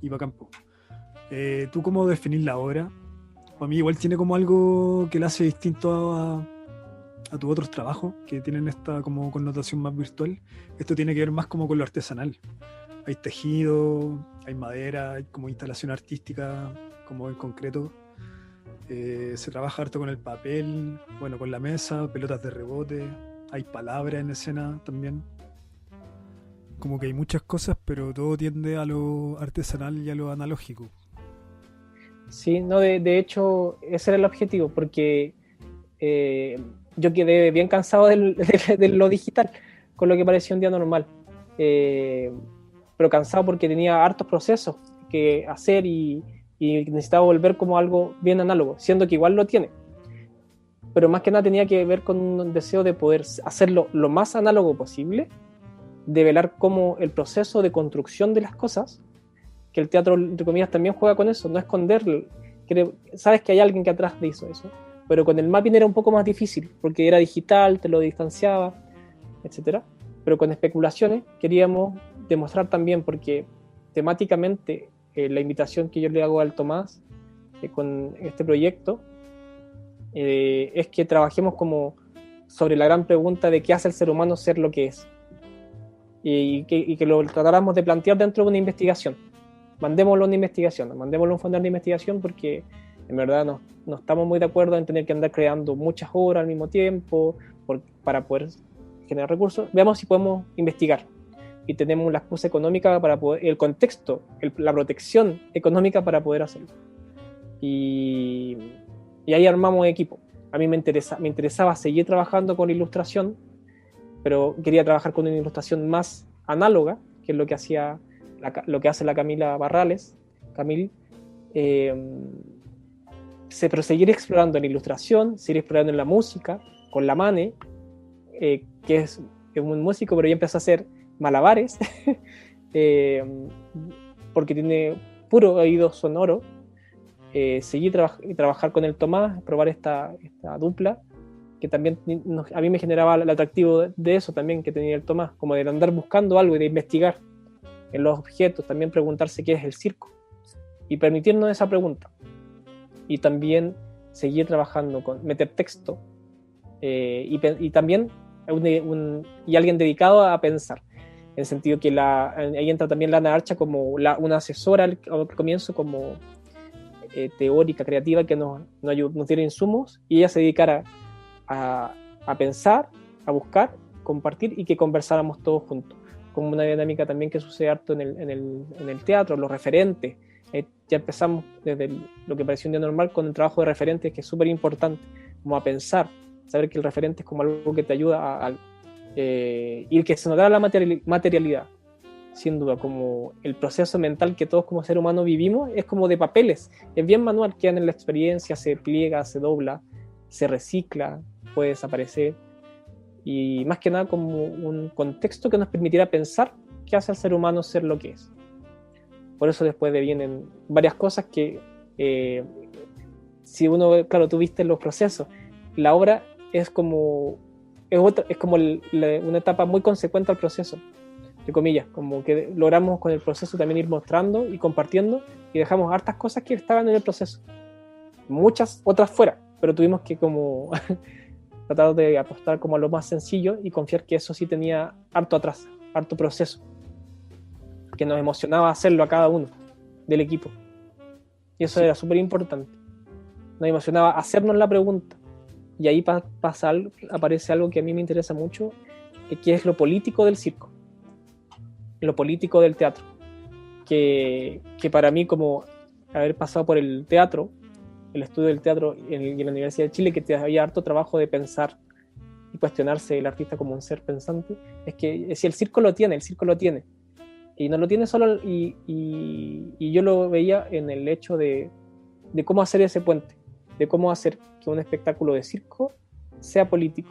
y bacán. ¿Tú cómo definís la obra? Para mí igual tiene como algo que la hace distinto a tus otros trabajos, que tienen esta como connotación más virtual. Esto tiene que ver más como con lo artesanal. Hay tejido, hay madera, hay como instalación artística, como en concreto. Se trabaja harto con el papel, bueno, con la mesa, pelotas de rebote, hay palabras en escena también. Como que hay muchas cosas, pero todo tiende a lo artesanal y a lo analógico. Sí, no, de hecho, ese era el objetivo, porque yo quedé bien cansado de lo digital, con lo que parecía un día normal. Pero cansado porque tenía hartos procesos que hacer y necesitaba volver como algo bien análogo, siendo que igual lo tiene. Pero más que nada tenía que ver con un deseo de poder hacerlo lo más análogo posible, de velar cómo el proceso de construcción de las cosas, que el teatro, entre comillas, también juega con eso, no esconderlo. Sabes que hay alguien que atrás hizo eso, pero con el mapping era un poco más difícil, porque era digital, te lo distanciaba, etc. Pero con especulaciones queríamos demostrar también, porque temáticamente la invitación que yo le hago al Tomás con este proyecto es que trabajemos como sobre la gran pregunta de qué hace el ser humano ser lo que es, y que lo tratáramos de plantear dentro de una investigación. Mandémoslo a una investigación, mandémoslo a un fondo de investigación, porque en verdad no estamos muy de acuerdo en tener que andar creando muchas obras al mismo tiempo para poder generar recursos. Veamos si podemos investigar y tenemos la excusa económica para poder, el contexto, la protección económica para poder hacerlo. Y ahí armamos equipo. A mí me interesaba seguir trabajando con ilustración, pero quería trabajar con una ilustración más análoga, que es lo que hace la Camila Barrales, pero seguir explorando en ilustración, seguir explorando en la música, con la Mane, que es un músico, pero ya empezó a hacer malabares, porque tiene puro oído sonoro. Seguir trabajar con el Tomás, probar esta dupla, que también a mí me generaba el atractivo de eso también que tenía el Tomás, como de andar buscando algo y de investigar en los objetos, también preguntarse qué es el circo y permitirnos esa pregunta. Y también seguir trabajando con meter texto y también y alguien dedicado a pensar, en el sentido que ahí entra también Lana Archa como una asesora al comienzo, como teórica, creativa, que nos diera insumos, y ella se dedicara a pensar, a buscar, compartir y que conversáramos todos juntos, como una dinámica también que sucede harto en el teatro, los referentes. Ya empezamos desde lo que pareció un día normal con el trabajo de referentes, que es súper importante, como a pensar, saber que el referente es como algo que te ayuda y que se notara la materialidad, sin duda, como el proceso mental que todos como ser humano vivimos es como de papeles, es bien manual, quedan en la experiencia, se pliega, se dobla, se recicla, puede desaparecer, y más que nada como un contexto que nos permitiera pensar qué hace al ser humano ser lo que es. Por eso después vienen varias cosas que si uno, claro, tú viste los procesos, la obra es como una etapa muy consecuente al proceso, entre comillas, como que logramos con el proceso también ir mostrando y compartiendo, y dejamos hartas cosas que estaban en el proceso, muchas otras fuera, pero tuvimos que como tratar de apostar como a lo más sencillo y confiar que eso sí tenía harto atrás, harto proceso, que nos emocionaba hacerlo a cada uno del equipo, y eso era súper importante. Nos emocionaba hacernos la pregunta, y ahí aparece algo que a mí me interesa mucho, que es lo político del circo, lo político del teatro, que para mí, como haber pasado por el teatro, el estudio del teatro en la Universidad de Chile, que te había harto trabajo de pensar y cuestionarse el artista como un ser pensante, es que si el circo lo tiene, y no lo tiene solo, y yo lo veía en el hecho de cómo hacer ese puente, de cómo hacer que un espectáculo de circo sea político.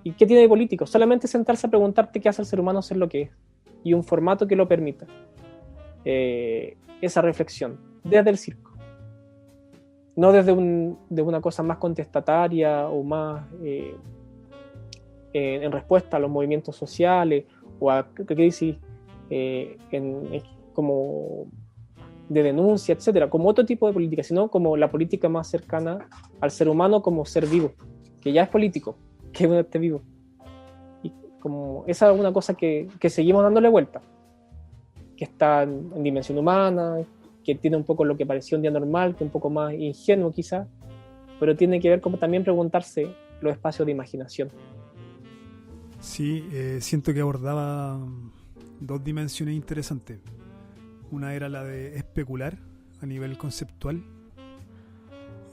¿Y qué tiene de político? Solamente sentarse a preguntarte qué hace el ser humano ser lo que es, y un formato que lo permita. Esa reflexión desde el circo, no desde una cosa más contestataria o más en respuesta a los movimientos sociales o a crisis como de denuncia, etcétera, como otro tipo de política, sino como la política más cercana al ser humano como ser vivo, que ya es político, que uno esté vivo. Y como esa es una cosa que seguimos dándole vuelta, que está en dimensión humana, que tiene un poco lo que parecía un día normal, que un poco más ingenuo quizás, pero tiene que ver como también preguntarse los espacios de imaginación. Sí, siento que abordaba dos dimensiones interesantes. Una era la de especular a nivel conceptual,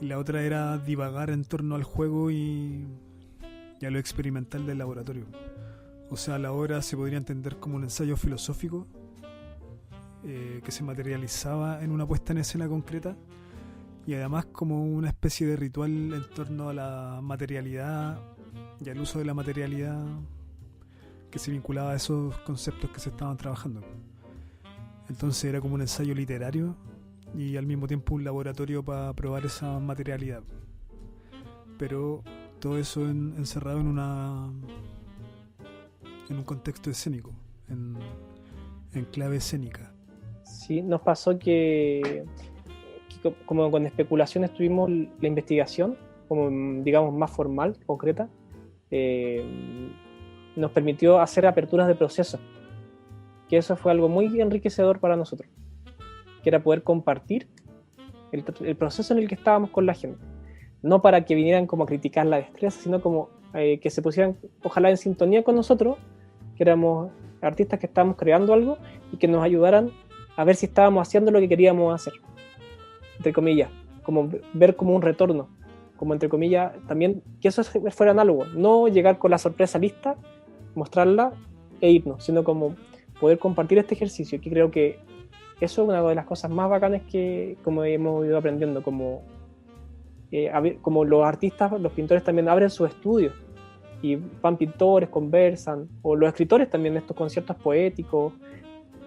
y la otra era divagar en torno al juego y a lo experimental del laboratorio. O sea, la obra se podría entender como un ensayo filosófico que se materializaba en una puesta en escena concreta, y además como una especie de ritual en torno a la materialidad y al uso de la materialidad que se vinculaba a esos conceptos que se estaban trabajando. Entonces era como un ensayo literario y al mismo tiempo un laboratorio para probar esa materialidad, pero todo eso encerrado en un contexto escénico, en clave escénica. Sí, nos pasó que como con especulaciones tuvimos la investigación, como digamos más formal, concreta, nos permitió hacer aperturas de proceso, que eso fue algo muy enriquecedor para nosotros, que era poder compartir el proceso en el que estábamos con la gente, no para que vinieran como a criticar la destreza, sino como que se pusieran ojalá en sintonía con nosotros, que éramos artistas que estábamos creando algo, y que nos ayudaran a ver si estábamos haciendo lo que queríamos hacer, entre comillas, como ver como un retorno, como entre comillas también, que eso fuera análogo, no llegar con la sorpresa lista, mostrarla e irnos, sino como poder compartir este ejercicio, que creo que eso es una de las cosas más bacanas que como hemos ido aprendiendo, como los artistas, los pintores también abren sus estudios y van pintores, conversan, o los escritores también, estos conciertos poéticos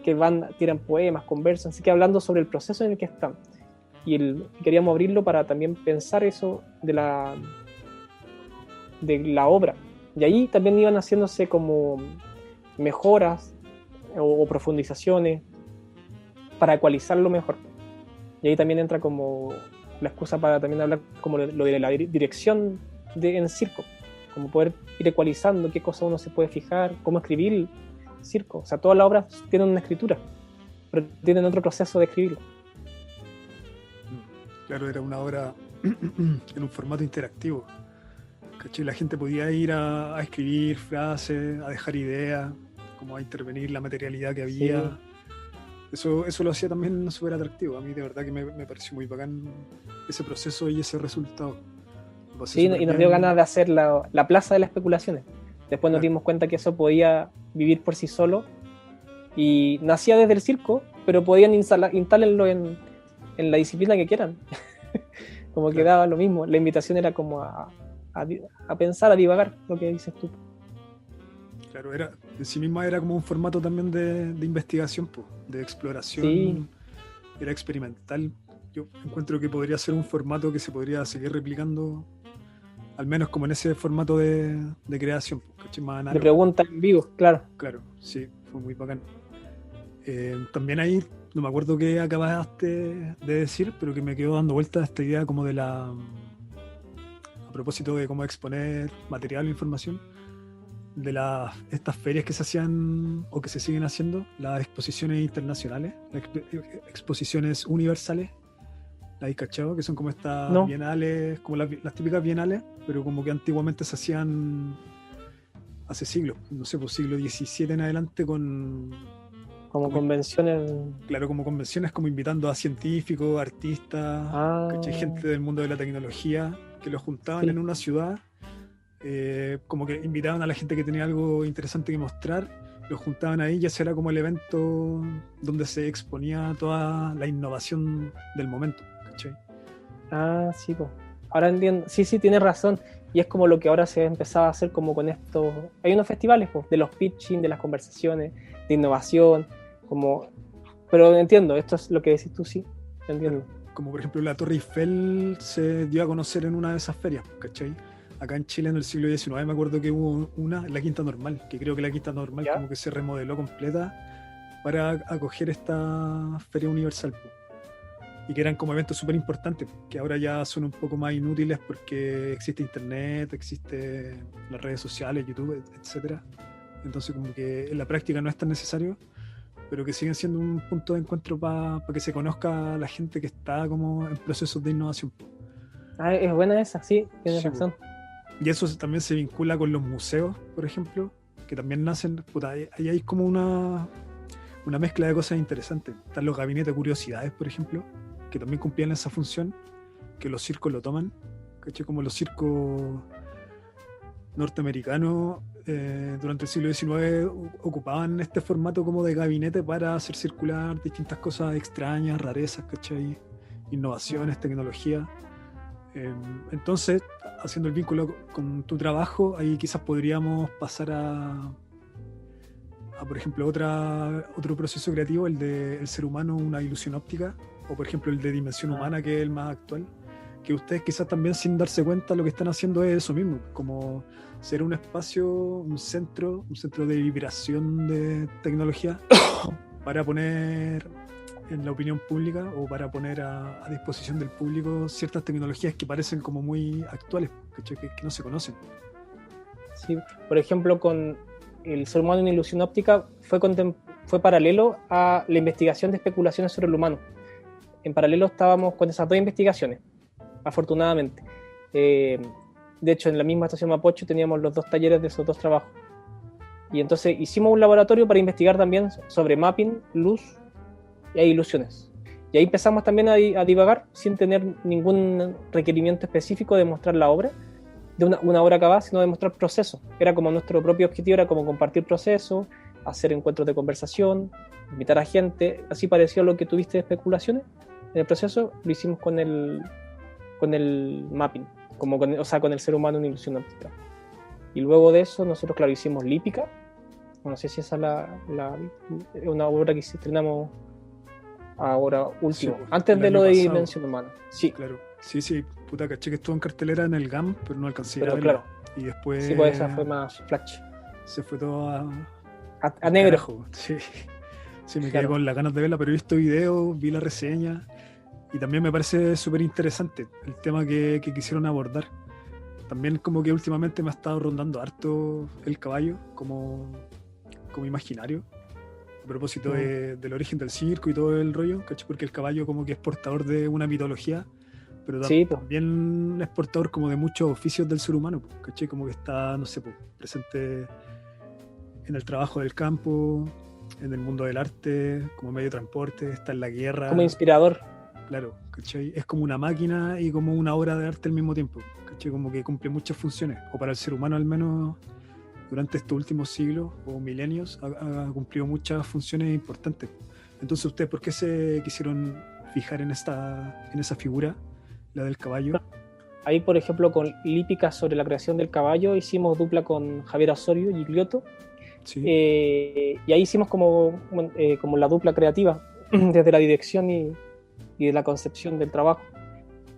que tiran poemas, conversan, así que hablando sobre el proceso en el que están, y queríamos abrirlo para también pensar eso de de la obra. Y ahí también iban haciéndose como mejoras o profundizaciones para ecualizarlo mejor. Y ahí también entra como la excusa para también hablar como lo de la dirección en circo, como poder ir ecualizando qué cosa uno se puede fijar, cómo escribir circo. O sea, todas las obras tienen una escritura, pero tienen otro proceso de escribirlo. Claro, era una obra en un formato interactivo. ¿Cachai? La gente podía ir a escribir frases, a dejar ideas, como a intervenir la materialidad que había. Sí. Eso lo hacía también súper atractivo. A mí de verdad que me pareció muy bacán ese proceso y ese resultado. Sí, y nos dio ganas de hacer la plaza de las especulaciones. Después nos dimos cuenta que eso podía vivir por sí solo y nacía desde el circo, pero podían instalarlo en la disciplina que quieran. Como que daba lo mismo. La invitación era como a pensar, a divagar, lo que dices tú. Claro, en sí misma era como un formato también de investigación, de exploración. Sí. Era experimental. Yo encuentro que podría ser un formato que se podría seguir replicando, al menos como en ese formato de creación, más de preguntas en vivo, claro. Claro, sí, fue muy bacán. También ahí, no me acuerdo qué acabaste de decir, pero que me quedó dando vuelta esta idea como a propósito de cómo exponer material o información, de estas ferias que se hacían o que se siguen haciendo, las exposiciones internacionales, las exposiciones universales, ¿las has cachado? Que son como estas bienales, como las típicas bienales, pero como que antiguamente se hacían hace siglos, no sé, por siglo XVII en adelante como convenciones. Claro, como convenciones, como invitando a científicos, artistas, gente del mundo de la tecnología, que los juntaban en una ciudad, como que invitaban a la gente que tenía algo interesante que mostrar, los juntaban ahí y ese era como el evento donde se exponía toda la innovación del momento, ¿cachai? Sí, pues. Ahora entiendo, sí, tienes razón, y es como lo que ahora se empezaba a hacer como con estos, hay unos festivales de los pitching, de las conversaciones, de innovación, pero entiendo, esto es lo que decís tú, sí, entiendo. Como por ejemplo la Torre Eiffel se dio a conocer en una de esas ferias, ¿cachai? Acá en Chile en el siglo XIX me acuerdo que hubo una, la Quinta Normal, que creo que la Quinta Normal como que se remodeló completa para acoger esta feria universal, y que eran como eventos súper importantes, que ahora ya son un poco más inútiles porque existe internet, existe las redes sociales, YouTube, etcétera. Entonces como que en la práctica no es tan necesario, pero que siguen siendo un punto de encuentro para que se conozca a la gente que está como en procesos de innovación. Es buena esa, sí, tienes razón. Y eso también se vincula con los museos, por ejemplo, que también nacen, ahí hay como una mezcla de cosas interesantes. Están los gabinetes de curiosidades, por ejemplo, que también cumplían esa función, que los circos lo toman, ¿cachai? Como los circos norteamericanos durante el siglo XIX ocupaban este formato como de gabinete para hacer circular distintas cosas extrañas, rarezas, ¿cachai? Innovaciones, tecnología. Entonces, haciendo el vínculo con tu trabajo, ahí quizás podríamos pasar a por ejemplo, otro proceso creativo, el de el ser humano, una ilusión óptica, o por ejemplo el de dimensión humana, que es el más actual, que ustedes quizás también sin darse cuenta lo que están haciendo es eso mismo, como ser un espacio, un centro de vibración de tecnología para poner en la opinión pública o para poner a disposición del público ciertas tecnologías que parecen como muy actuales, que no se conocen. Sí, por ejemplo, con el ser humano en ilusión óptica fue paralelo a la investigación de especulaciones sobre el humano. En paralelo estábamos con esas dos investigaciones, afortunadamente. De hecho, en la misma estación Mapocho teníamos los dos talleres de esos dos trabajos. Y entonces hicimos un laboratorio para investigar también sobre mapping, luz e ilusiones. Y ahí empezamos también a divagar sin tener ningún requerimiento específico de mostrar la obra, de una obra acabada, sino de mostrar procesos. Era como nuestro propio objetivo, era como compartir procesos, hacer encuentros de conversación, invitar a gente. Así pareció lo que tuviste de especulaciones. En el proceso lo hicimos con el mapping, o sea, con el ser humano en ilusión óptica. Y luego de eso nosotros, claro, hicimos Lípica. No sé si esa es una obra que estrenamos ahora último, sí, antes de lo de Dimensión Humana. Sí, claro. Sí, puta, caché que estuvo en cartelera en el GAM, pero no alcancé a verlo. Claro, Y después Sí, pues esa fue más flash. se fue todo A negro. carajo. Sí, sí, me quedé Claro. con las ganas de verla, pero he visto videos, vi la reseña y también me parece súper interesante el tema que quisieron abordar. También como que últimamente me ha estado rondando harto el caballo como imaginario, a propósito del origen del circo y todo el rollo, ¿cachai? Porque el caballo como que es portador de una mitología, pero Sí, pues. también es portador como de muchos oficios del ser humano, ¿cachai? Como que está, no sé, presente en el trabajo del campo, en el mundo del arte, como medio de transporte, está en la guerra. Como inspirador. Claro, ¿cachai? Es como una máquina y como una obra de arte al mismo tiempo, ¿cachai? Como que cumple muchas funciones, o para el ser humano al menos durante estos últimos siglos o milenios ha cumplido muchas funciones importantes. Entonces, ¿ustedes por qué se quisieron fijar en esa figura, la del caballo? Ahí, por ejemplo, con Lípica sobre la creación del caballo, hicimos dupla con Javier Osorio y Gigliotto. Sí, Y ahí hicimos como la dupla creativa, desde la dirección y de la concepción del trabajo.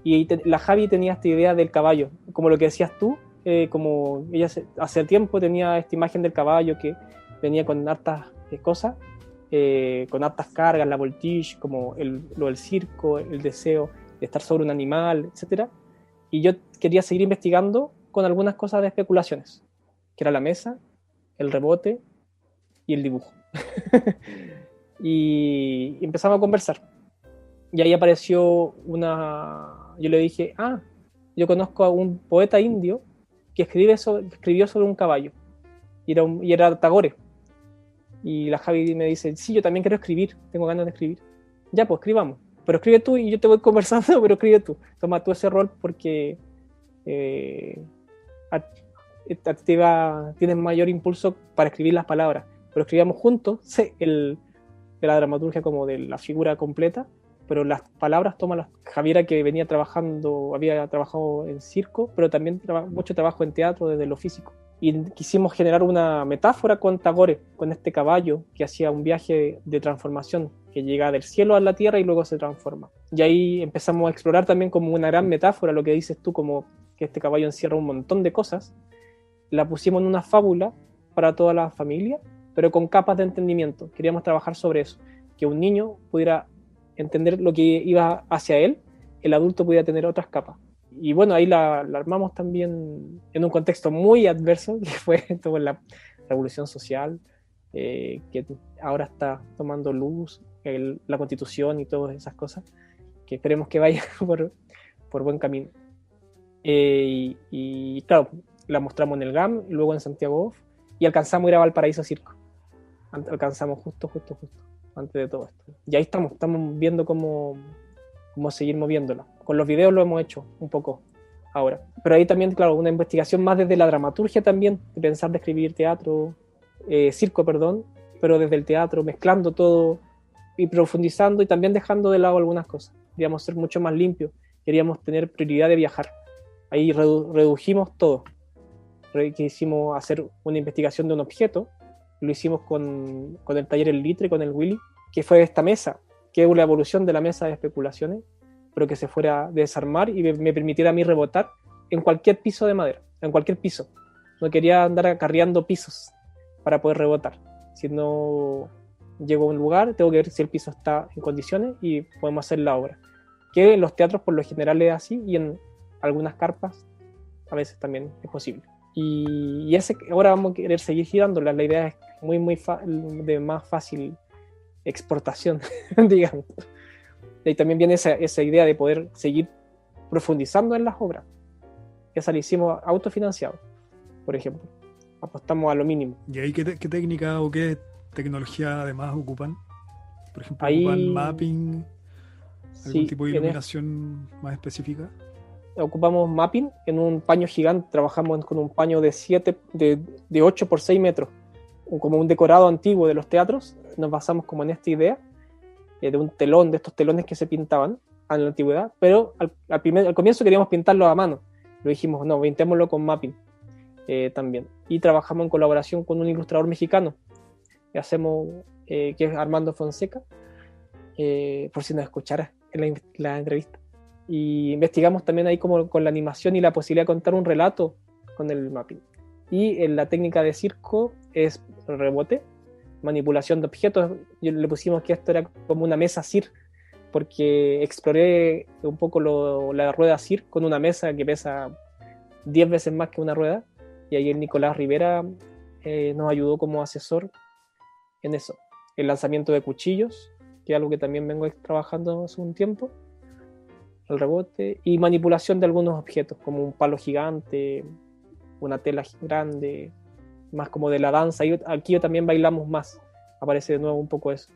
Y la Javi tenía esta idea del caballo, como lo que decías tú, como ella hace tiempo tenía esta imagen del caballo que venía con hartas cosas, con hartas cargas, la voltige, como lo del circo, el deseo de estar sobre un animal, etc. Y yo quería seguir investigando con algunas cosas de especulaciones, que era la mesa, el rebote y el dibujo. Y empezamos a conversar. Y ahí apareció yo le dije, yo conozco a un poeta indio que escribió sobre un caballo. Y era Tagore. Y la Javi me dice, sí, yo también quiero escribir, tengo ganas de escribir. Ya, pues escribamos. Pero escribe tú y yo te voy conversando, pero escribe tú. Toma tú ese rol porque tienes mayor impulso para escribir las palabras. Pero escribamos juntos de la dramaturgia como de la figura completa, pero las palabras toma Javiera, que había trabajado en circo, pero también mucho trabajo en teatro desde lo físico. Y quisimos generar una metáfora con Tagore, con este caballo que hacía un viaje de transformación, que llega del cielo a la tierra y luego se transforma. Y ahí empezamos a explorar también como una gran metáfora, lo que dices tú, como que este caballo encierra un montón de cosas. La pusimos en una fábula para toda la familia, pero con capas de entendimiento. Queríamos trabajar sobre eso, que un niño pudiera entender lo que iba hacia él, el adulto pudiera tener otras capas. Y bueno, ahí la armamos también en un contexto muy adverso, que fue toda la revolución social, que ahora está tomando luz, la Constitución y todas esas cosas, que esperemos que vaya por buen camino. Y claro, la mostramos en el GAM, y luego en Santiago Off, y alcanzamos a ir a Valparaíso Circo. Alcanzamos justo antes de todo esto. Y ahí estamos viendo cómo seguir moviéndola. Con los videos lo hemos hecho un poco ahora. Pero ahí también, claro, una investigación más desde la dramaturgia también, de pensar de escribir circo, pero desde el teatro, mezclando todo y profundizando y también dejando de lado algunas cosas. Queríamos ser mucho más limpios, queríamos tener prioridad de viajar. Ahí redujimos todo. Quisimos hacer una investigación de un objeto, lo hicimos con el taller El Litre, con el Willy, que fue esta mesa, que es una evolución de la mesa de especulaciones, pero que se fuera a desarmar y me permitiera a mí rebotar en cualquier piso de madera, en cualquier piso. No quería andar acarreando pisos para poder rebotar. Si no llego a un lugar, tengo que ver si el piso está en condiciones y podemos hacer la obra. Que en los teatros por lo general es así y en algunas carpas a veces también es posible. Y ahora vamos a querer seguir girándola. La idea es de más fácil exportación, digamos. Y también viene esa idea de poder seguir profundizando en las obras. Esa la hicimos autofinanciado, por ejemplo. Apostamos a lo mínimo. ¿Y ahí qué técnica o qué tecnología además ocupan? Por ejemplo, Ahí, ¿ocupan mapping? ¿Algún sí, tipo de iluminación más específica? Ocupamos mapping en un paño gigante. Trabajamos con un paño de 8 por 6 metros, como un decorado antiguo de los teatros. Nos basamos como en esta idea de un telón, de estos telones que se pintaban en la antigüedad, pero al comienzo queríamos pintarlo a mano. Lo dijimos, no, pintémoslo con mapping también. Y trabajamos en colaboración con un ilustrador mexicano que es Armando Fonseca, por si nos escuchara en la entrevista. Y investigamos también ahí como con la animación y la posibilidad de contar un relato con el mapping. Y en la técnica de circo es rebote, manipulación de objetos. Yo le pusimos que esto era como una mesa CIR, porque exploré un poco la rueda CIR con una mesa que pesa 10 veces más que una rueda, y ahí el Nicolás Rivera nos ayudó como asesor en eso. El lanzamiento de cuchillos, que es algo que también vengo trabajando hace un tiempo, el rebote, y manipulación de algunos objetos, como un palo gigante, una tela grande, más como de la danza. Y aquí también bailamos más, aparece de nuevo un poco eso.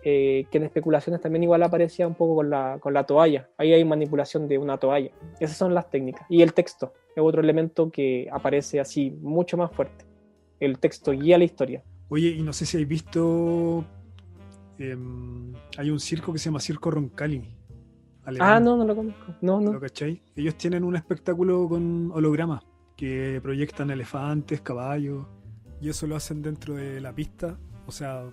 Que en especulaciones también igual aparecía un poco con la toalla. Ahí hay manipulación de una toalla. Esas son las técnicas. Y el texto es otro elemento que aparece así mucho más fuerte. El texto guía la historia. Oye, y no sé si habéis visto, hay un circo que se llama Circo Roncalli, alemán. No lo conozco. No. ¿Lo cachai? Ellos tienen un espectáculo con hologramas que proyectan elefantes, caballos, y eso lo hacen dentro de la pista, o sea,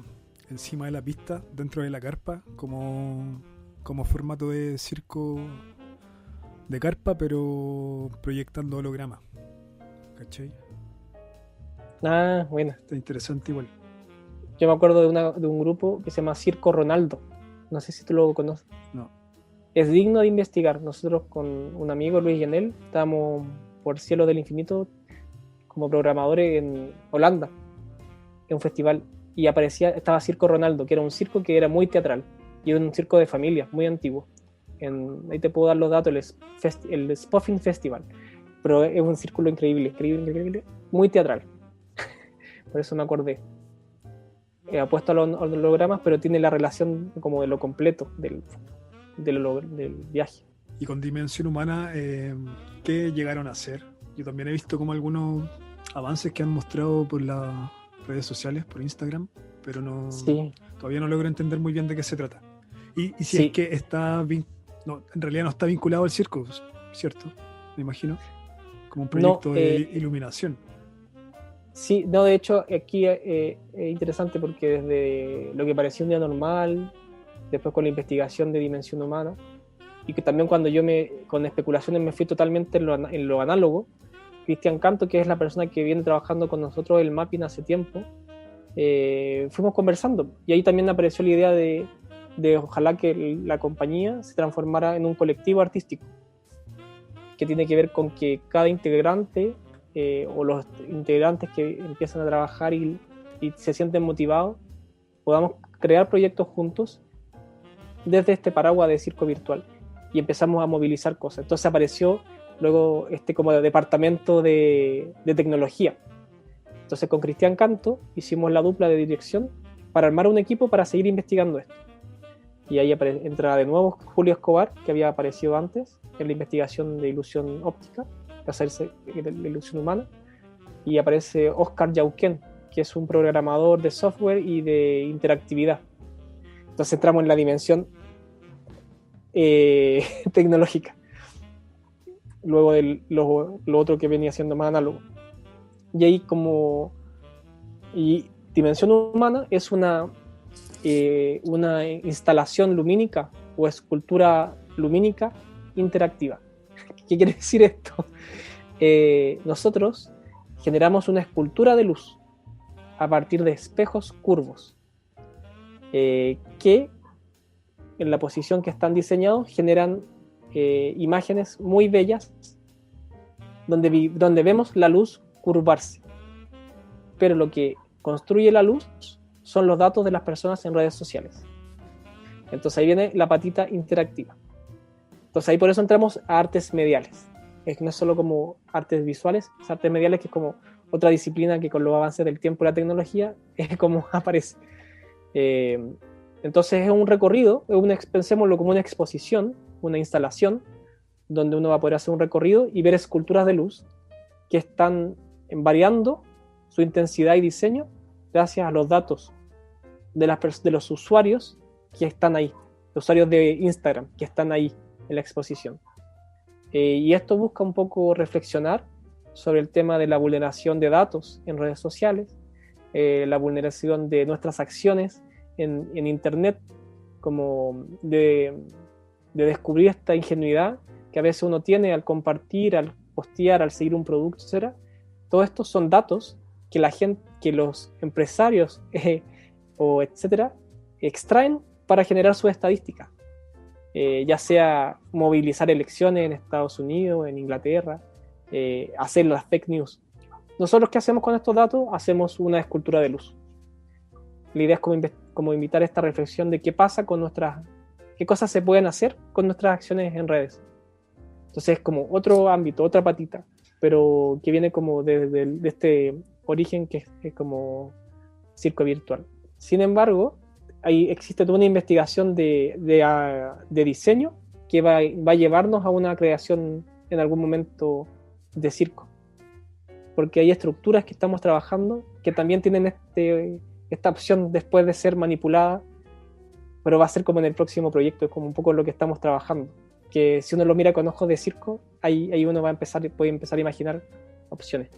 encima de la pista, dentro de la carpa, como formato de circo de carpa, pero proyectando hologramas. ¿Cachai? Bueno. Está interesante igual. Yo me acuerdo de un grupo que se llama Circo Ronaldo. No sé si tú lo conoces. No. Es digno de investigar. Nosotros con un amigo, Luis Yanel, estábamos por Cielo del Infinito como programadores en Holanda, en un festival, y estaba Circo Ronaldo, que era un circo que era muy teatral, y era un circo de familia, muy antiguo. Ahí te puedo dar los datos, el Spoffin Festival, pero es un círculo increíble, muy teatral. Por eso me acordé. Apuesto a los hologramas, pero tiene la relación como de lo completo del viaje. Y con Dimensión Humana, ¿qué llegaron a hacer? Yo también he visto como algunos avances que han mostrado por las redes sociales, por Instagram, pero todavía no logro entender muy bien de qué se trata. Y si es que en realidad no está vinculado al circo, ¿cierto? Me imagino. Como un proyecto de iluminación. Sí, de hecho aquí es interesante porque desde lo que parecía un día normal, después con la investigación de Dimensión Humana, y que también cuando con especulaciones me fui totalmente en lo análogo, Cristian Canto, que es la persona que viene trabajando con nosotros el mapping hace tiempo, fuimos conversando, y ahí también apareció la idea de ojalá que la compañía se transformara en un colectivo artístico, que tiene que ver con que cada integrante o los integrantes que empiezan a trabajar y se sienten motivados, podamos crear proyectos juntos desde este paraguas de circo virtual, y empezamos a movilizar cosas. Entonces apareció luego como departamento de tecnología. Entonces con Cristian Canto hicimos la dupla de dirección para armar un equipo para seguir investigando esto. Y ahí entra de nuevo Julio Escobar, que había aparecido antes en la investigación de ilusión óptica, de hacerse la ilusión humana, y aparece Oscar Yauquén, que es un programador de software y de interactividad. Entonces entramos en la dimensión tecnológica, luego de lo otro que venía siendo más análogo. Y ahí y Dimensión Humana es una instalación lumínica o escultura lumínica interactiva. ¿Qué quiere decir esto? Nosotros generamos una escultura de luz a partir de espejos curvos que en la posición que están diseñados generan imágenes muy bellas donde vemos la luz curvarse, pero lo que construye la luz son los datos de las personas en redes sociales. Entonces ahí viene la patita interactiva. Entonces ahí por eso entramos a artes mediales. No es solo como artes visuales, es artes mediales, que es como otra disciplina que con los avances del tiempo y la tecnología es como aparece. Entonces es un recorrido, pensémoslo como una exposición, una instalación, donde uno va a poder hacer un recorrido y ver esculturas de luz que están variando su intensidad y diseño gracias a los datos de los usuarios que están ahí, los usuarios de Instagram que están ahí en la exposición. Y esto busca un poco reflexionar sobre el tema de la vulneración de datos en redes sociales, la vulneración de nuestras acciones en Internet, como de descubrir esta ingenuidad que a veces uno tiene al compartir, al postear, al seguir un producto, etcétera. Todo esto son datos que la gente, que los empresarios o etcétera extraen para generar sus estadísticas, ya sea movilizar elecciones en Estados Unidos, en Inglaterra, hacer las fake news. Nosotros, ¿qué hacemos con estos datos? Hacemos una escultura de luz. La idea es como invitar esta reflexión de qué pasa con qué cosas se pueden hacer con nuestras acciones en redes. Entonces es como otro ámbito, otra patita, pero que viene como de este origen que es como circo virtual. Sin embargo, existe toda una investigación de diseño que va a llevarnos a una creación en algún momento de circo. Porque hay estructuras que estamos trabajando que también tienen esta opción después de ser manipulada, pero va a ser como en el próximo proyecto, es como un poco lo que estamos trabajando. Que si uno lo mira con ojos de circo, ahí uno puede empezar a imaginar opciones.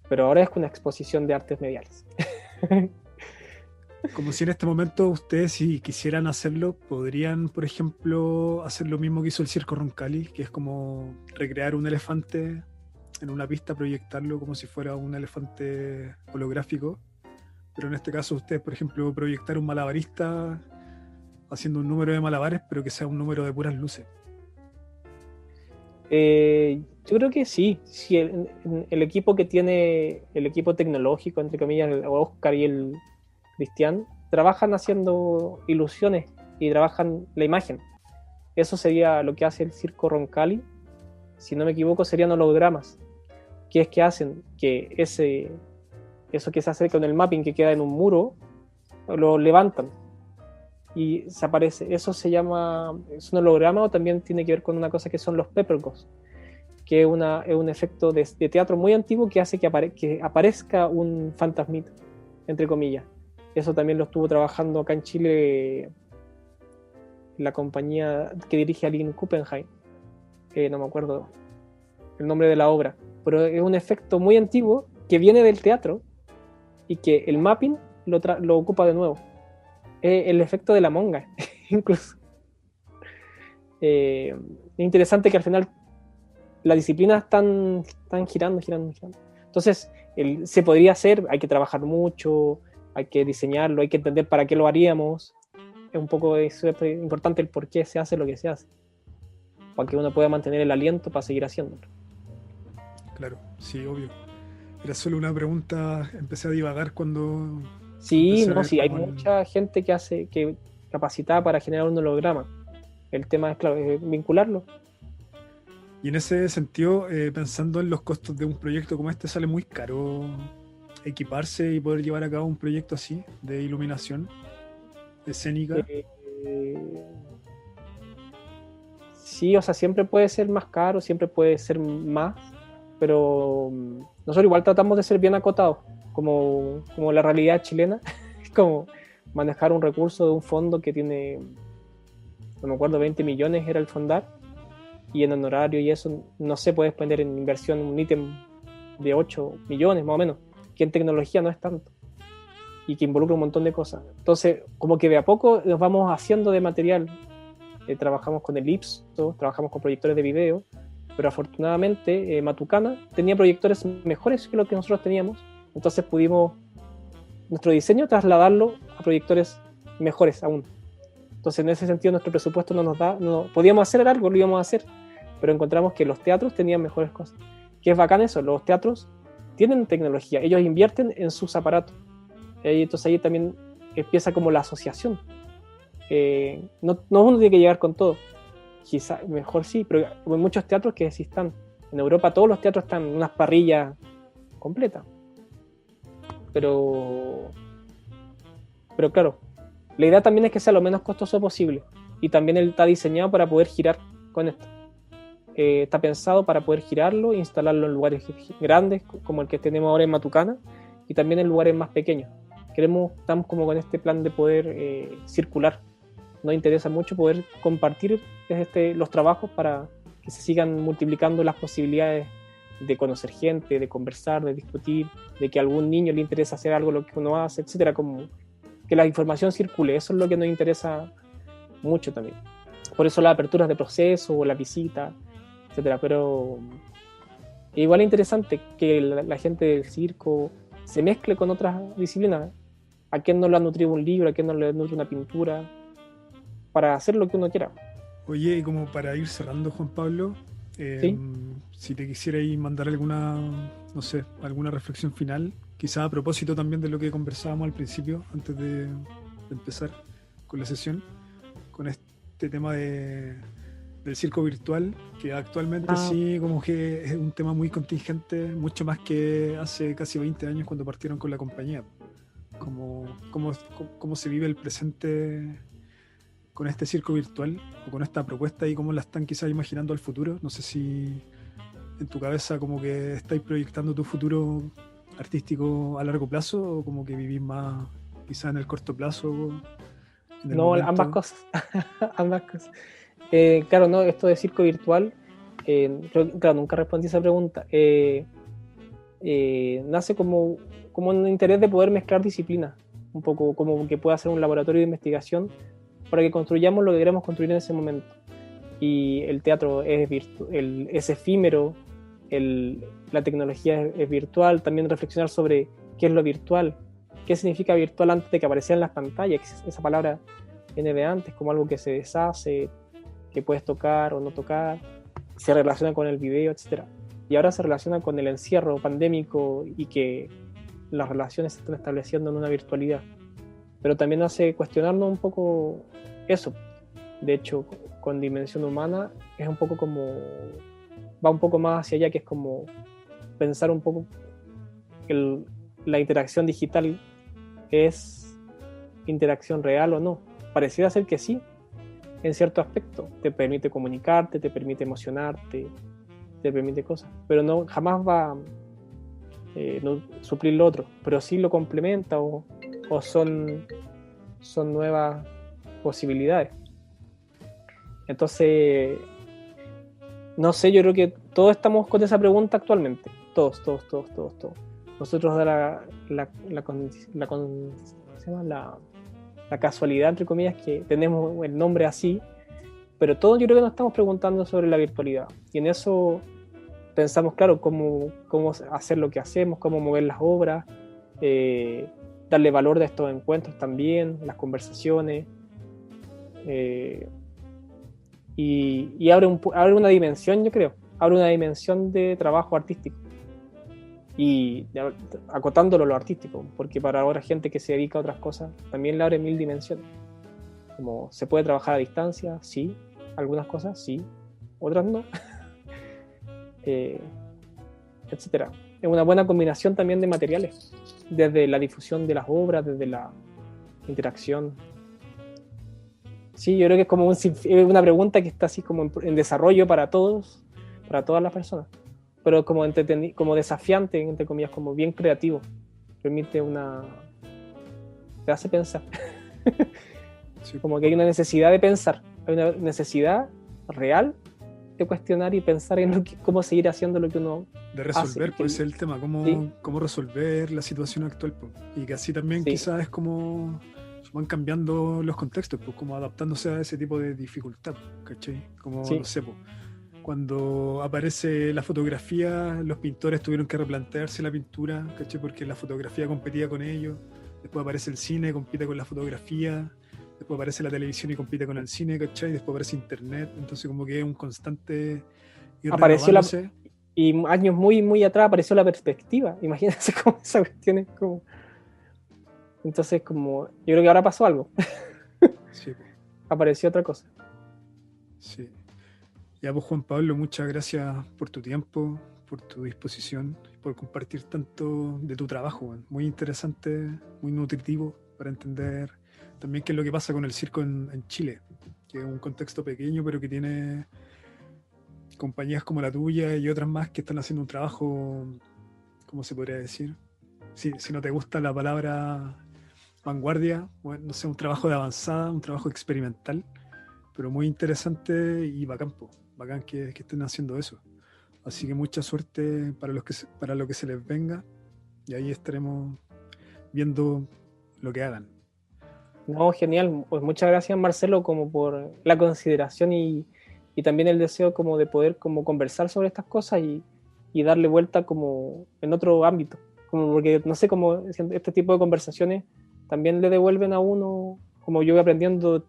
Pero ahora es una exposición de artes mediales. Como si en este momento ustedes, si quisieran hacerlo, podrían, por ejemplo, hacer lo mismo que hizo el Circo Roncalli, que es como recrear un elefante en una pista, proyectarlo como si fuera un elefante holográfico. Pero en este caso ustedes, por ejemplo, proyectar un malabarista haciendo un número de malabares, pero que sea un número de puras luces. Yo creo que sí. El equipo que tiene, el equipo tecnológico, entre comillas, el Oscar y el Cristian, trabajan haciendo ilusiones y trabajan la imagen. Eso sería lo que hace el Circo Roncalli. Si no me equivoco, serían hologramas. Que es que hacen que eso que se hace con el mapping que queda en un muro, lo levantan y se aparece. Eso se llama, es un holograma, o también tiene que ver con una cosa que son los pepperghosts, que es un efecto de teatro muy antiguo que hace que aparezca un fantasmita, entre comillas. Eso también lo estuvo trabajando acá en Chile la compañía que dirige Aline Kuppenheim, no me acuerdo el nombre de la obra, pero es un efecto muy antiguo que viene del teatro y que el mapping lo ocupa de nuevo. El efecto de la monga, incluso. Es interesante que al final las disciplinas están girando. Entonces, se podría hacer, hay que trabajar mucho, hay que diseñarlo, hay que entender para qué lo haríamos. Es un poco importante el por qué se hace lo que se hace, para que uno pueda mantener el aliento para seguir haciéndolo. Claro, sí, obvio. Era solo una pregunta, empecé a divagar cuando... Sí, no, sí, hay mucha gente que capacitada para generar un holograma. El tema es, claro, vincularlo. Y en ese sentido, pensando en los costos de un proyecto como este, sale muy caro equiparse y poder llevar a cabo un proyecto así, de iluminación escénica. Sí, o sea, siempre puede ser más caro, siempre puede ser más, pero nosotros igual tratamos de ser bien acotados, como la realidad chilena, como manejar un recurso de un fondo que tiene, no me acuerdo, 20 millones era el fondar, y en honorario y eso no se puede exponer en inversión un ítem de 8 millones más o menos, que en tecnología no es tanto, y que involucra un montón de cosas. Entonces, como que de a poco nos vamos haciendo de material. Trabajamos con el IPSO, trabajamos con proyectores de video, pero afortunadamente Matucana tenía proyectores mejores que los que nosotros teníamos, entonces pudimos nuestro diseño trasladarlo a proyectores mejores aún. Entonces en ese sentido nuestro presupuesto no nos da, podíamos hacer algo, lo íbamos a hacer, pero encontramos que los teatros tenían mejores cosas. Que es bacán eso, los teatros tienen tecnología, ellos invierten en sus aparatos, entonces ahí también empieza como la asociación. No uno tiene que llegar con todo, quizá mejor sí, pero hay muchos teatros que sí están. En Europa todos los teatros están en unas parrillas completas. Pero claro, la idea también es que sea lo menos costoso posible. Y también él está diseñado para poder girar con esto. Está pensado para poder girarlo e instalarlo en lugares grandes, como el que tenemos ahora en Matucana, y también en lugares más pequeños. Estamos como con este plan de poder circular. Nos interesa mucho poder compartir los trabajos para que se sigan multiplicando las posibilidades de conocer gente, de conversar, de discutir, de que a algún niño le interesa hacer algo lo que uno hace, etcétera, como que la información circule. Eso es lo que nos interesa mucho también. Por eso las aperturas de proceso o la visita, etcétera. Pero igual es interesante que la gente del circo se mezcle con otras disciplinas. ¿A quién no le ha nutrido un libro? ¿A quién no le nutre una pintura? Para hacer lo que uno quiera. Oye, y como para ir cerrando, Juan Pablo, ¿Sí? si te quisierais mandar alguna, no sé, alguna reflexión final, quizá a propósito también de lo que conversábamos al principio, antes de empezar con la sesión, con este tema del circo virtual, que actualmente Ah, sí, como que es un tema muy contingente, mucho más que hace casi 20 años cuando partieron con la compañía. Cómo se vive el presente con este circo virtual o con esta propuesta y cómo la están quizás imaginando al futuro. No sé si en tu cabeza como que estáis proyectando tu futuro artístico a largo plazo o como que vivís más quizás en el corto plazo, en el no, ambas momento. cosas. Ambas cosas. Claro, no, esto de circo virtual, claro, nunca respondí esa pregunta. Nace como un interés de poder mezclar disciplinas, un poco como que pueda ser un laboratorio de investigación para que construyamos lo que queremos construir en ese momento. Y el teatro es efímero, la tecnología es virtual, también reflexionar sobre qué es lo virtual, qué significa virtual antes de que apareciera en las pantallas. Esa palabra viene de antes, como algo que se deshace, que puedes tocar o no tocar, se relaciona con el video, etc. Y ahora se relaciona con el encierro pandémico y que las relaciones se están estableciendo en una virtualidad. Pero también hace cuestionarnos un poco eso. De hecho, con Dimensión Humana es un poco como, va un poco más hacia allá, que es como pensar un poco que la interacción digital es interacción real o no. Pareciera ser que sí, en cierto aspecto. Te permite comunicarte, te permite emocionarte, te permite cosas, pero no jamás va a no suplir lo otro, pero sí lo complementa o son nuevas posibilidades. Entonces, no sé, yo creo que todos estamos con esa pregunta actualmente. Todos. Nosotros da ¿cómo se llama? La casualidad, entre comillas, que tenemos el nombre así, pero todos yo creo que nos estamos preguntando sobre la virtualidad. Y en eso pensamos, claro, cómo hacer lo que hacemos, cómo mover las obras, darle valor de estos encuentros también, las conversaciones. Y abre una dimensión, yo creo, abre una dimensión de trabajo artístico y acotándolo a lo artístico, porque para ahora gente que se dedica a otras cosas también le abre mil dimensiones, como se puede trabajar a distancia, sí, algunas cosas sí, otras no, etcétera. Es una buena combinación también de materiales, desde la difusión de las obras, desde la interacción. Sí, yo creo que es como una pregunta que está así como en desarrollo para todos, para todas las personas, pero como como desafiante, entre comillas, como bien creativo. Permite te hace pensar. Sí. Como que hay una necesidad de pensar, hay una necesidad real de cuestionar y pensar en cómo seguir haciendo lo que uno De resolver, hace. pues ese es el tema, ¿Sí? cómo resolver la situación actual, pues. Y que así también Sí. quizás es como van cambiando los contextos, pues como adaptándose a ese tipo de dificultad, ¿cachai? Como, no Sí. sé, pues, cuando aparece la fotografía, los pintores tuvieron que replantearse la pintura, ¿cachai? Porque la fotografía competía con ellos. Después aparece el cine, compite con la fotografía. Después aparece la televisión y compite con el cine, ¿cachai? Después aparece internet. Entonces como que es un constante ir Apareció renovándose. y años muy, muy atrás apareció la perspectiva. Imagínense cómo esa cuestión es como... Entonces, como, yo creo que ahora pasó algo. Sí, pues, Apareció otra cosa. sí. Ya pues Juan Pablo, muchas gracias por tu tiempo, por tu disposición, por compartir tanto de tu trabajo, man. Muy interesante, muy nutritivo para entender también qué es lo que pasa con el circo en Chile, que es un contexto pequeño pero que tiene compañías como la tuya y otras más que están haciendo un trabajo, ¿cómo se podría decir? Si no te gusta la palabra vanguardia, bueno, no sé, un trabajo de avanzada, un trabajo experimental, pero muy interesante y bacán, po. Bacán que estén haciendo eso. Así que mucha suerte para lo que se les venga y ahí estaremos viendo lo que hagan. No, genial. Pues muchas gracias, Marcelo, como por la consideración y también el deseo como de poder como conversar sobre estas cosas y darle vuelta como en otro ámbito. Como porque, no sé, como este tipo de conversaciones también le devuelven a uno, como yo voy aprendiendo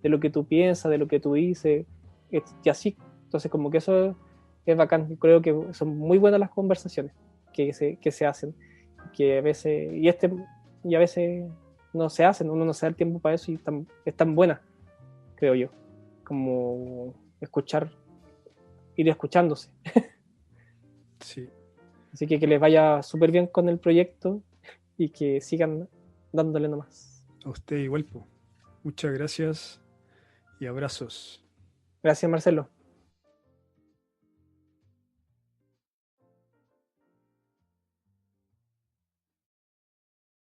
de lo que tú piensas, de lo que tú dices, y así. Entonces, como que eso es bacán. Yo creo que son muy buenas las conversaciones que se hacen, que a veces, y a veces no se hacen, uno no se da el tiempo para eso y es tan buena, creo yo, como escuchar, ir escuchándose. Sí. Así que les vaya súper bien con el proyecto y que sigan dándole nomás. A usted igual, po. Muchas gracias y abrazos. Gracias, Marcelo.